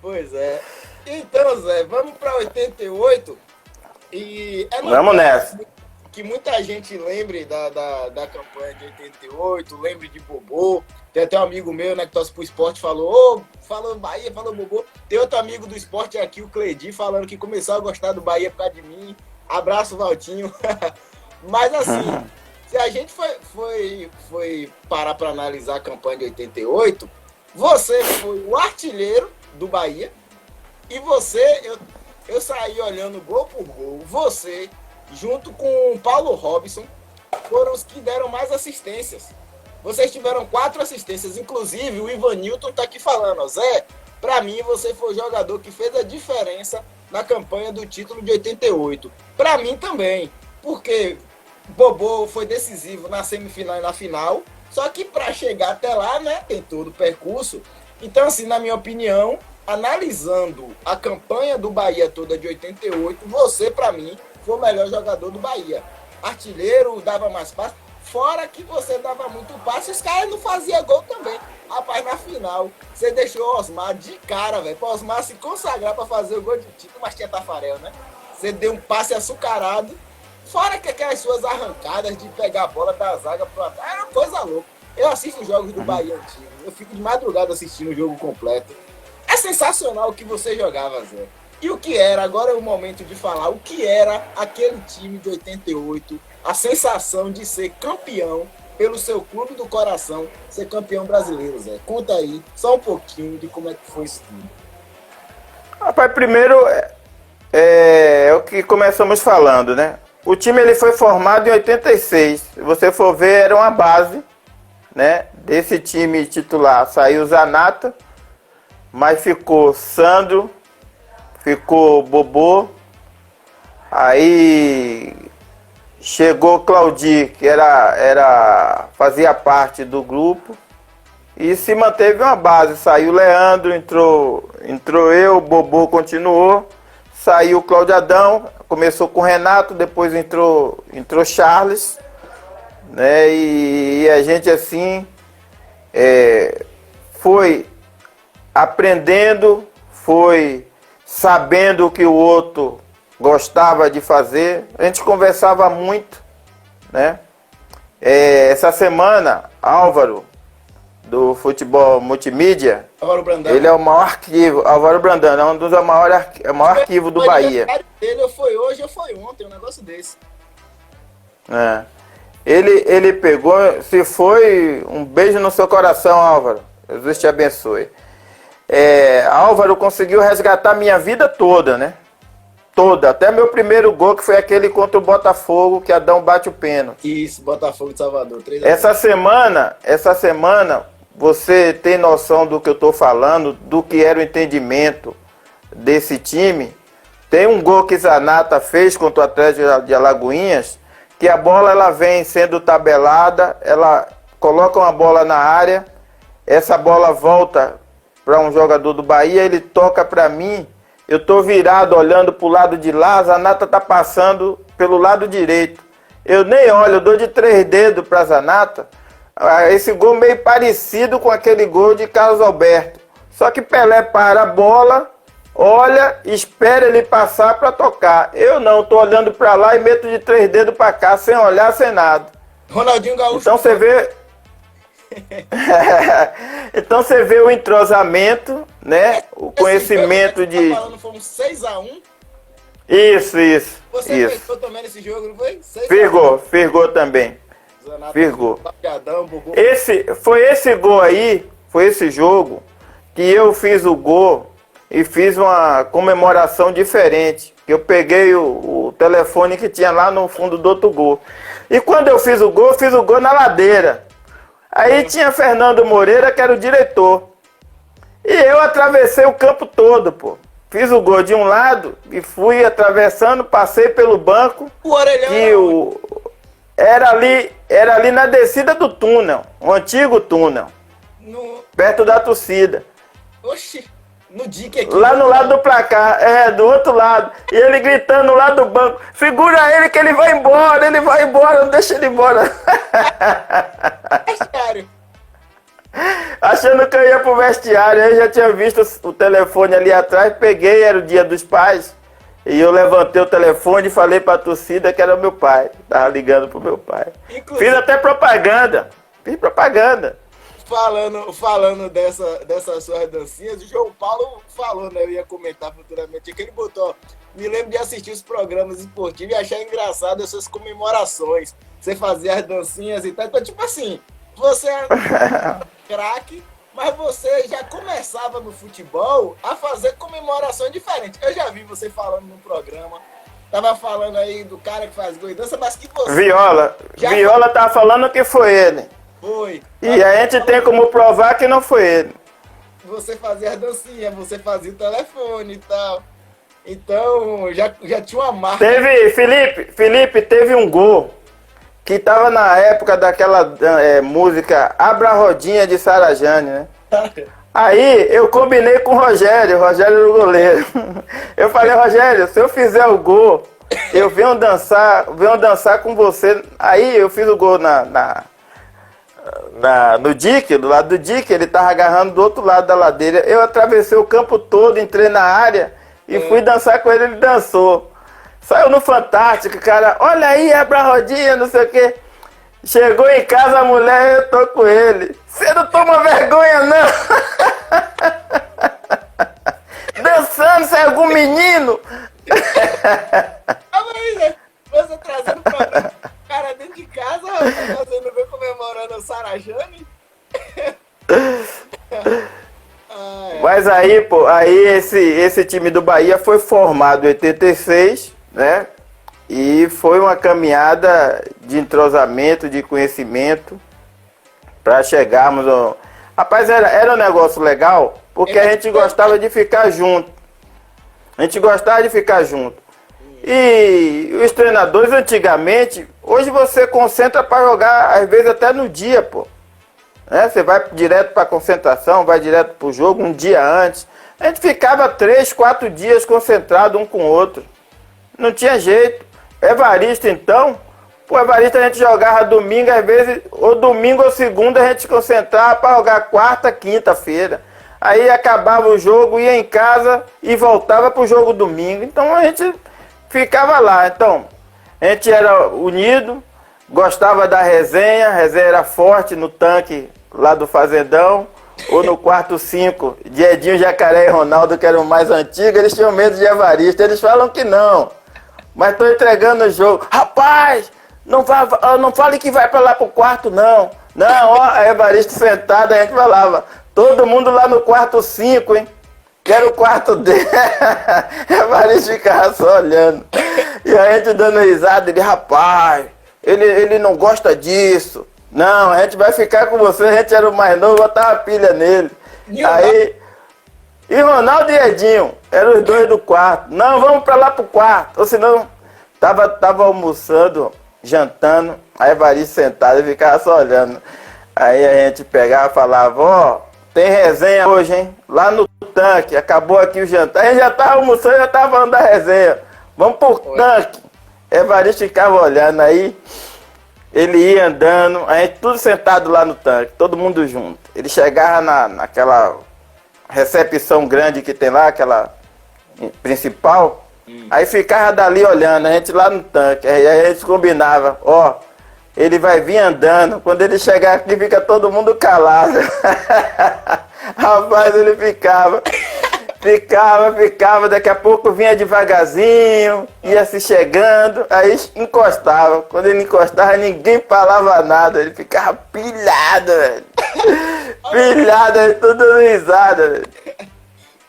Pois é. Então, Zé, vamos pra 88. E vamos nessa. Que muita gente lembre da campanha de 88, lembre de Bobô. Tem até um amigo meu, né, que torce pro esporte, falou Bahia, falou Bobô. Tem outro amigo do esporte aqui, o Cleidi, falando que começou a gostar do Bahia por causa de mim. Abraço, Valtinho. Mas assim, se a gente foi parar para analisar a campanha de 88, você foi o artilheiro do Bahia e eu saí olhando gol por gol. Você, junto com o Paulo Robson, foram os que deram mais assistências. Vocês tiveram 4 assistências, inclusive o Ivanilton tá aqui falando, Zé, pra mim você foi o jogador que fez a diferença na campanha do título de 88. Pra mim também, porque Bobô foi decisivo na semifinal e na final, só que pra chegar até lá, né, tem todo o percurso. Então, assim, na minha opinião, analisando a campanha do Bahia toda de 88, você, pra mim, foi o melhor jogador do Bahia. Artilheiro, dava mais passes. Fora que você dava muito passe, os caras não faziam gol também. Rapaz, na final, você deixou o Osmar de cara, velho. Pra Osmar se consagrar pra fazer o gol de título, mas tinha Tafarel, né? Você deu um passe açucarado. Fora que aquelas suas arrancadas de pegar a bola da zaga pro ataque. Era uma coisa louca. Eu assisto os jogos do Bahia antigo. Eu fico de madrugada assistindo o jogo completo. É sensacional o que você jogava, Zé. E o que era, agora é o momento de falar, o que era aquele time de 88, a sensação de ser campeão pelo seu clube do coração, ser campeão brasileiro, Zé. Conta aí só um pouquinho de como é que foi isso tudo. Rapaz, primeiro é o que começamos falando, né? O time ele foi formado em 86. Se você for ver, era uma base, né? Desse time titular saiu Zanata, mas ficou Sandro, ficou Bobô, aí chegou Claudir, que fazia parte do grupo, e se manteve uma base. Saiu Leandro, entrou eu, Bobô continuou, saiu Cláudio Adão, começou com Renato, depois entrou Charles, né? E a gente assim foi aprendendo, foi sabendo o que o outro gostava de fazer. A gente conversava muito, né? Essa semana, Álvaro, do Futebol Multimídia, Álvaro Brandão. Ele é o maior arquivo, Álvaro Brandão, é um dos maiores arquivo do Bahia. Ele foi hoje ou foi ontem, um negócio desse. Ele pegou, se foi, um beijo no seu coração, Álvaro. Jesus te abençoe. Álvaro conseguiu resgatar minha vida toda, né? Toda. Até meu primeiro gol, que foi aquele contra o Botafogo, que Adão bate o pênalti. Isso, Botafogo de Salvador. 3-0. Essa semana, você tem noção do que eu tô falando, do que era o entendimento desse time. Tem um gol que Zanata fez contra o Atlético de Alagoinhas, que a bola ela vem sendo tabelada, ela coloca uma bola na área, essa bola volta para um jogador do Bahia, ele toca para mim, eu tô virado olhando pro lado de lá, a Zanata tá passando pelo lado direito. Eu nem olho, eu dou de 3 dedos pra Zanata. Esse gol meio parecido com aquele gol de Carlos Alberto. Só que Pelé para a bola, olha, espera ele passar para tocar. Eu não, tô olhando para lá e meto de 3 dedos para cá, sem olhar, sem nada. Ronaldinho Gaúcho. Então você vê... Então você vê o entrosamento, né? O conhecimento de... Tá falando, foi um 6-1. Isso. Você pegou também nesse jogo, não foi? Firgou também. Zanata, Firgou. Bobô. Foi esse gol aí, foi esse jogo que eu fiz o gol e fiz uma comemoração diferente. Eu peguei o telefone que tinha lá no fundo do outro gol. E quando eu fiz o gol na ladeira. Aí tinha Fernando Moreira, que era o diretor. E eu atravessei o campo todo, pô. Fiz o gol de um lado e fui atravessando, passei pelo banco. O orelhão era ali na descida do túnel, um antigo túnel, perto da torcida. Oxi, no dique aqui. Lá no lado do placar, do outro lado. E ele gritando lá do banco, segura ele que ele vai embora, não deixa ele embora. Sério? Achando que eu ia pro vestiário, eu já tinha visto o telefone ali atrás, peguei, era o dia dos pais. E eu levantei o telefone e falei pra torcida que era o meu pai. Tava ligando pro meu pai. Inclusive, fiz até propaganda. Falando dessas suas dancinhas, o João Paulo falou, né? Eu ia comentar futuramente, que ele botou, me lembro de assistir os programas esportivos e achar engraçado essas comemorações. Você fazia as dancinhas e tal. Então, tipo assim, você é craque, mas você já começava no futebol a fazer comemorações diferentes. Eu já vi você falando no programa, tava falando aí do cara que faz gol e dança, mas que você... Viola tava falando que foi ele. Foi. E a gente tem como provar que não foi ele. Você fazia as dancinhas, você fazia o telefone e tal. Então, já tinha uma marca. Felipe, teve um gol que tava na época daquela música Abra a Rodinha de Sarajane, né? Aí eu combinei com o Rogério era o goleiro. Eu falei, Rogério, se eu fizer o gol, Eu venho dançar com você. Aí eu fiz o gol no dique, do lado do dique, ele tava agarrando do outro lado da ladeira. Eu atravessei o campo todo, entrei na área e fui dançar com ele, ele dançou. Saiu no Fantástico, cara, olha aí, abre a rodinha, não sei o quê. Chegou em casa a mulher, eu tô com ele. Você não toma vergonha, não? Dançando, você é algum menino? Calma aí, né? Você trazendo problema cara dentro de casa, rapaz, você não vê comemorando o Sarajane? Mas aí, pô, aí esse time do Bahia foi formado em 86, né? E foi uma caminhada de entrosamento, de conhecimento, para chegarmos ao... Rapaz, era um negócio legal, porque a gente gostava de ficar junto. A gente gostava de ficar junto. E os treinadores antigamente, hoje você concentra para jogar, às vezes até no dia, pô. Né? Você vai direto para concentração, vai direto para o jogo um dia antes. A gente ficava 3, 4 dias concentrado um com o outro. Não tinha jeito. Evaristo então, pô, Evaristo a gente jogava domingo, às vezes, ou domingo ou segunda a gente concentrava para jogar quarta, quinta-feira. Aí acabava o jogo, ia em casa e voltava pro jogo domingo. Então a gente ficava lá. Então, a gente era unido, gostava da resenha, a resenha era forte no tanque lá do Fazendão, ou no quarto 5, de Edinho, Jacaré e Ronaldo, que eram mais antigos, eles tinham medo de Evaristo. Eles falam que não, mas estou entregando o jogo. Rapaz, não fale que vai para lá pro quarto, não. Não, ó, a Evaristo sentado, a gente falava, todo mundo lá no quarto 5, hein? Que era o quarto dele. Evaristo ficava só olhando. E a gente dando risada, ele, rapaz, ele não gosta disso. Não, a gente vai ficar com você, a gente era o mais novo, botava pilha nele. Aí, e Ronaldo e Edinho, eram os dois do quarto. Não, vamos pra lá pro quarto. Ou senão, tava almoçando, jantando, aí Evaristo sentado e ficava só olhando. Aí a gente pegava e falava, ó, tem resenha hoje, hein? Lá no tanque, acabou aqui o jantar. A gente já tava almoçando, já tava falando da resenha. Vamos pro tanque. Evaristo ficava olhando aí, ele ia andando, a gente tudo sentado lá no tanque, todo mundo junto. Ele chegava naquela recepção grande que tem lá, aquela principal, aí ficava dali olhando, a gente lá no tanque, aí a gente combinava, ó, ele vai vir andando, quando ele chegar aqui fica todo mundo calado. Rapaz, ele ficava, daqui a pouco vinha devagarzinho, ia se chegando, aí encostava. Quando ele encostava, ninguém falava nada, ele ficava pilhado, velho. Pilhado, tudo dando risada, velho.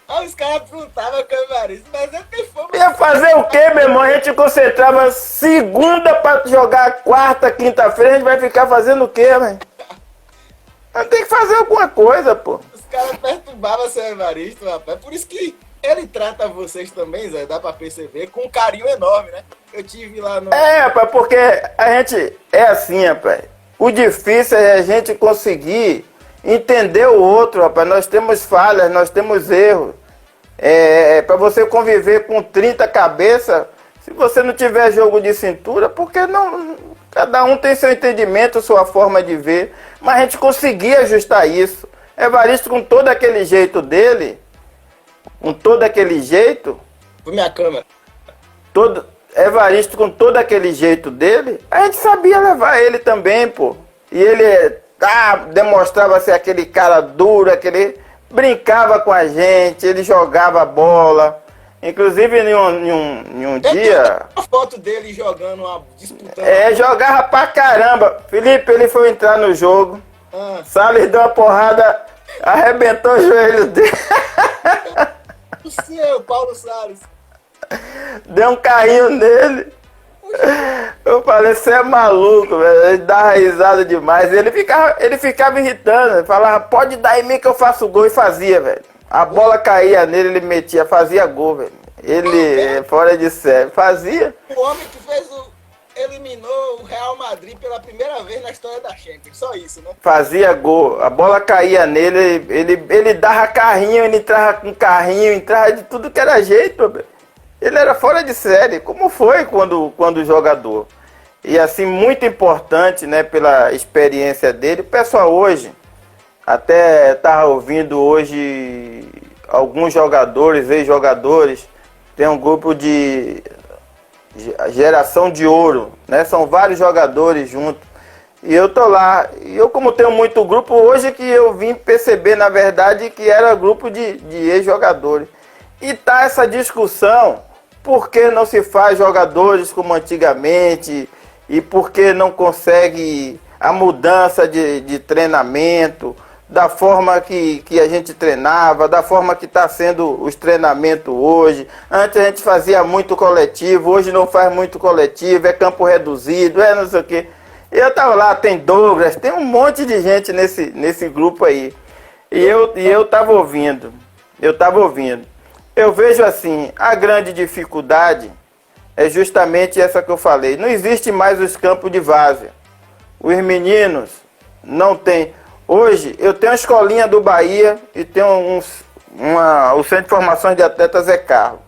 Aí os caras perguntavam com o Evaristo, mas eu tenho fome. Ia fazer o quê, meu irmão? A gente concentrava segunda pra jogar quarta, quinta-feira, a gente vai ficar fazendo o quê, velho? Tem que fazer alguma coisa, pô. Os caras perturbavam seu Evaristo, rapaz. Por isso que ele trata vocês também, Zé, dá pra perceber, com um carinho enorme, né? Eu tive lá no... rapaz, porque a gente é assim, rapaz. O difícil é a gente conseguir entender o outro, rapaz. Nós temos falhas, nós temos erros. Pra você conviver com 30 cabeças, se você não tiver jogo de cintura, porque não... Cada um tem seu entendimento, sua forma de ver. Mas a gente conseguia ajustar isso. Evaristo, com todo aquele jeito dele, Foi minha câmera. Evaristo, com todo aquele jeito dele, a gente sabia levar ele também, pô. E ele demonstrava ser aquele cara duro, brincava com a gente, ele jogava bola. Inclusive, em um dia... Uma foto dele jogando, disputando... jogava pra caramba. Felipe, ele foi entrar no jogo. Salles deu uma porrada, arrebentou o joelho dele. O seu, Paulo Salles. Deu um carrinho nele. Eu falei, você é maluco, velho. Ele dava risada demais. Ele ficava irritando. Ele falava, pode dar em mim que eu faço gol. E fazia, velho. A bola caía nele, ele metia, fazia gol, velho. Ele, fora de série, fazia. O homem que eliminou o Real Madrid pela primeira vez na história da Champions, só isso, né? Fazia gol, a bola caía nele, ele dava carrinho, ele entrava com carrinho, entrava de tudo que era jeito, velho. Ele era fora de série, como foi quando jogador. E assim, muito importante, né, pela experiência dele. O pessoal hoje, até estava ouvindo hoje alguns jogadores, ex-jogadores, tem um grupo de geração de ouro, né? São vários jogadores juntos. E eu tô lá. E eu, como tenho muito grupo, hoje que eu vim perceber, na verdade, que era grupo de ex-jogadores. E tá essa discussão, por que não se faz jogadores como antigamente, e por que não consegue a mudança de treinamento, da forma que a gente treinava, da forma que está sendo os treinamentos hoje. Antes a gente fazia muito coletivo, hoje não faz muito coletivo, é campo reduzido, é não sei o quê. Eu estava lá, tem Douglas, tem um monte de gente nesse grupo aí. E eu estava ouvindo, Eu vejo assim, a grande dificuldade é justamente essa que eu falei. Não existe mais os campos de várzea. Os meninos não têm. Hoje, eu tenho a escolinha do Bahia e tenho o Centro de Formação de Atletas Zé Carlos.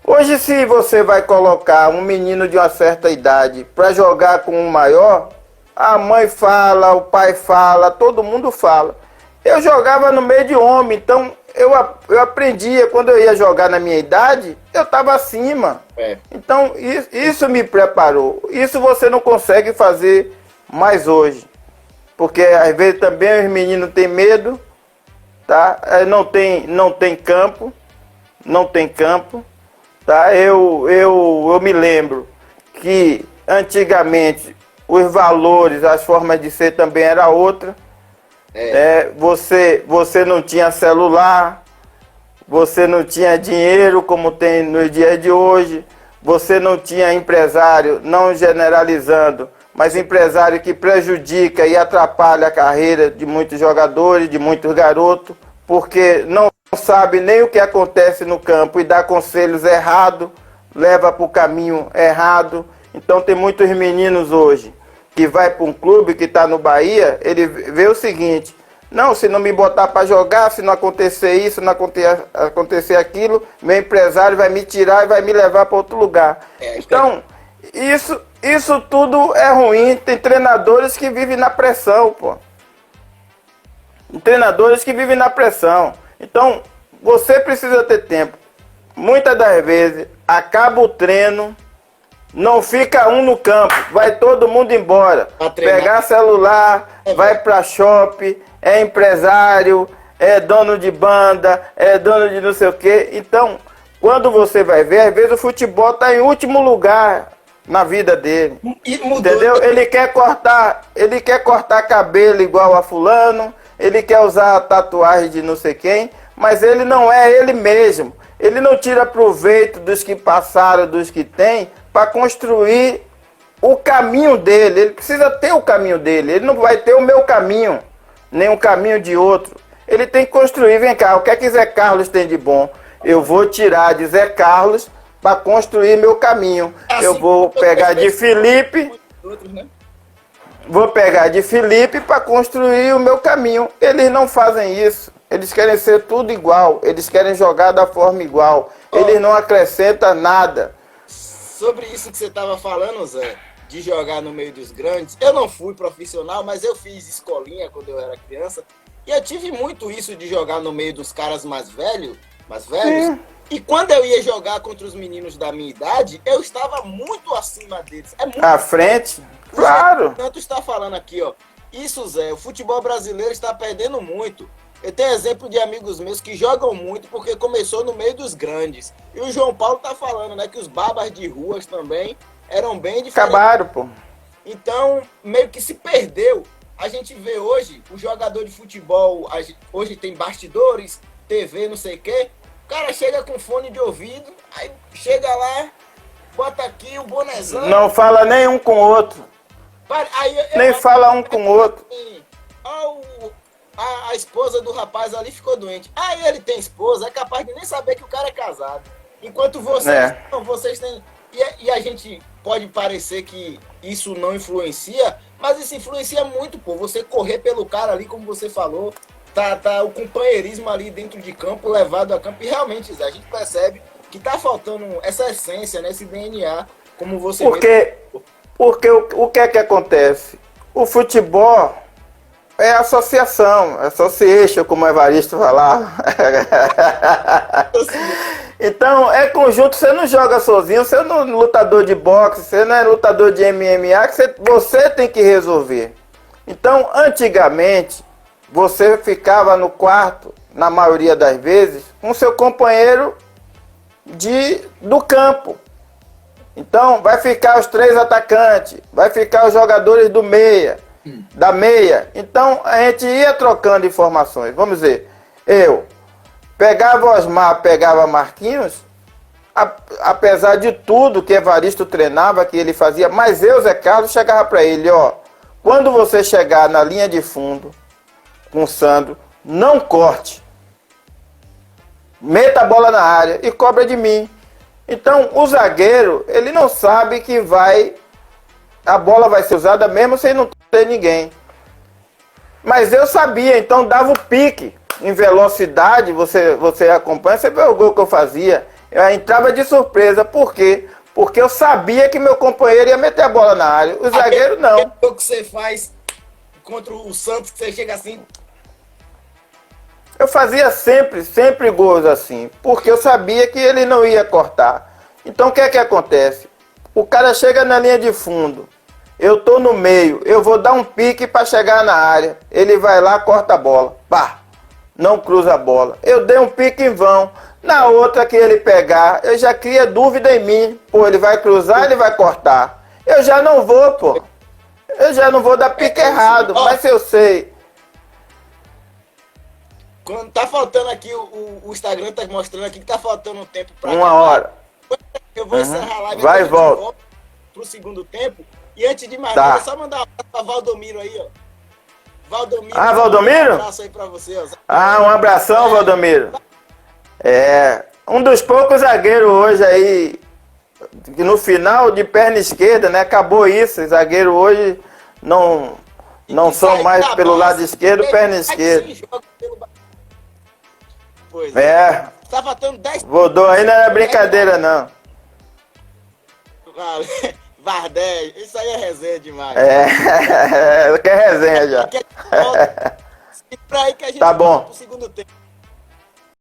Hoje, se você vai colocar um menino de uma certa idade para jogar com um maior, a mãe fala, o pai fala, todo mundo fala. Eu jogava no meio de homem, então eu aprendia, quando eu ia jogar na minha idade, eu estava acima. Então, isso me preparou. Isso você não consegue fazer mais hoje. Porque às vezes também os meninos têm medo, tá? Não tem campo, tá? Eu me lembro que antigamente os valores, as formas de ser também era outra. Você não tinha celular, você não tinha dinheiro como tem nos dias de hoje, você não tinha empresário, não generalizando, mas empresário que prejudica e atrapalha a carreira de muitos jogadores, de muitos garotos, porque não sabe nem o que acontece no campo e dá conselhos errados, leva para o caminho errado. Então tem muitos meninos hoje que vai para um clube que está no Bahia, ele vê o seguinte: não, se não me botar para jogar, se não acontecer isso, não acontecer aquilo, meu empresário vai me tirar e vai me levar para outro lugar. Então, isso tudo é ruim. Tem treinadores que vivem na pressão, pô. Treinadores que vivem na pressão. Então, você precisa ter tempo. Muitas das vezes, acaba o treino, não fica um no campo, vai todo mundo embora. Pegar celular, vai pra shopping, é empresário, é dono de banda, é dono de não sei o quê. Então, quando você vai ver, às vezes o futebol tá em último lugar na vida dele. Entendeu? Ele quer cortar cabelo igual a fulano, ele quer usar tatuagem de não sei quem, mas ele não é ele mesmo. Ele não tira proveito dos que passaram, dos que tem, para construir o caminho dele. Ele precisa ter o caminho dele. Ele não vai ter o meu caminho, nem o caminho de outro. Ele tem que construir. Vem cá, o que é que Zé Carlos tem de bom? Eu vou tirar de Zé Carlos para construir meu caminho. Eu vou pegar de Felipe, para construir o meu caminho. Eles não fazem isso. Eles querem ser tudo igual. Eles querem jogar da forma igual. Eles não acrescentam nada. Sobre isso que você estava falando, Zé, de jogar no meio dos grandes, eu não fui profissional, mas eu fiz escolinha quando eu era criança, e eu tive muito isso de jogar no meio dos caras mais velhos, e quando eu ia jogar contra os meninos da minha idade, eu estava muito acima deles. À frente? Claro! Tanto está falando aqui, ó, isso, Zé, o futebol brasileiro está perdendo muito. Eu tenho exemplo de amigos meus que jogam muito porque começou no meio dos grandes. E o João Paulo tá falando, né, que os babas de ruas também eram bem diferentes. Acabaram, pô. Então, meio que se perdeu. A gente vê hoje, o jogador de futebol, hoje tem bastidores, TV, não sei o quê. O cara chega com fone de ouvido, aí chega lá, bota aqui o bonezão. Não fala nem um com o outro. Nem fala um com o outro. A esposa do rapaz ali ficou doente. Ele tem esposa, é capaz de nem saber que o cara é casado. Enquanto vocês, não, vocês têm... E a gente pode parecer que isso não influencia, mas isso influencia muito, pô. Você correr pelo cara ali, como você falou, tá o companheirismo ali dentro de campo, levado a campo. E realmente, Zé, a gente percebe que tá faltando essa essência, né? Esse DNA, como você Porque, porque o que é que acontece? O futebol é associação, association, como o Evaristo falava. Então, é conjunto, você não joga sozinho, você não é lutador de boxe, você não é lutador de MMA, que você tem que resolver. Então, antigamente, você ficava no quarto, na maioria das vezes, com seu companheiro do campo. Então, vai ficar os 3 atacantes, vai ficar os jogadores do meia, da meia. Então, a gente ia trocando informações. Vamos dizer, eu pegava o Osmar, pegava Marquinhos, apesar de tudo que Evaristo treinava, que ele fazia, mas eu, Zé Carlos, chegava para ele, ó, quando você chegar na linha de fundo com o Sandro, não corte. Meta a bola na área e cobra de mim. Então, o zagueiro, ele não sabe que a bola vai ser usada mesmo sem não ter ninguém. Mas eu sabia, então dava o pique em velocidade, você acompanha, você vê o gol que eu fazia. Eu entrava de surpresa, por quê? Porque eu sabia que meu companheiro ia meter a bola na área. O zagueiro não. Aquele gol que você faz contra o Santos, que você chega assim... Eu fazia sempre gols assim, porque eu sabia que ele não ia cortar. Então o que é que acontece? O cara chega na linha de fundo, eu tô no meio, eu vou dar um pique para chegar na área. Ele vai lá, corta a bola, pá, não cruza a bola. Eu dei um pique em vão. Na outra que ele pegar, eu já cria dúvida em mim. Pô, ele vai cruzar, ele vai cortar. Eu já não vou, pô. Eu já não vou dar pique errado, mas eu sei. Quando tá faltando aqui, o Instagram tá mostrando aqui que tá faltando um tempo pra 1 hora. Eu vou encerrar a live. Vai e volta pro segundo tempo. E antes de mais tá. nada, é só mandar um abraço pra Valdomiro aí, ó. Valdomiro. Ah, Valdomiro? Um abraço aí pra você, ó. Ah, um abração, Valdomiro. É, um dos poucos zagueiros hoje aí, que no final de perna esquerda, né? Acabou isso. Os zagueiros hoje não são mais pelo lado esquerdo, perna esquerda. Pois é. Tá faltando 10. Vodou aí não era brincadeira, não. Vardé, isso aí é resenha demais. É, que é resenha já. Pra aí que a gente tá bom. pro segundo tempo.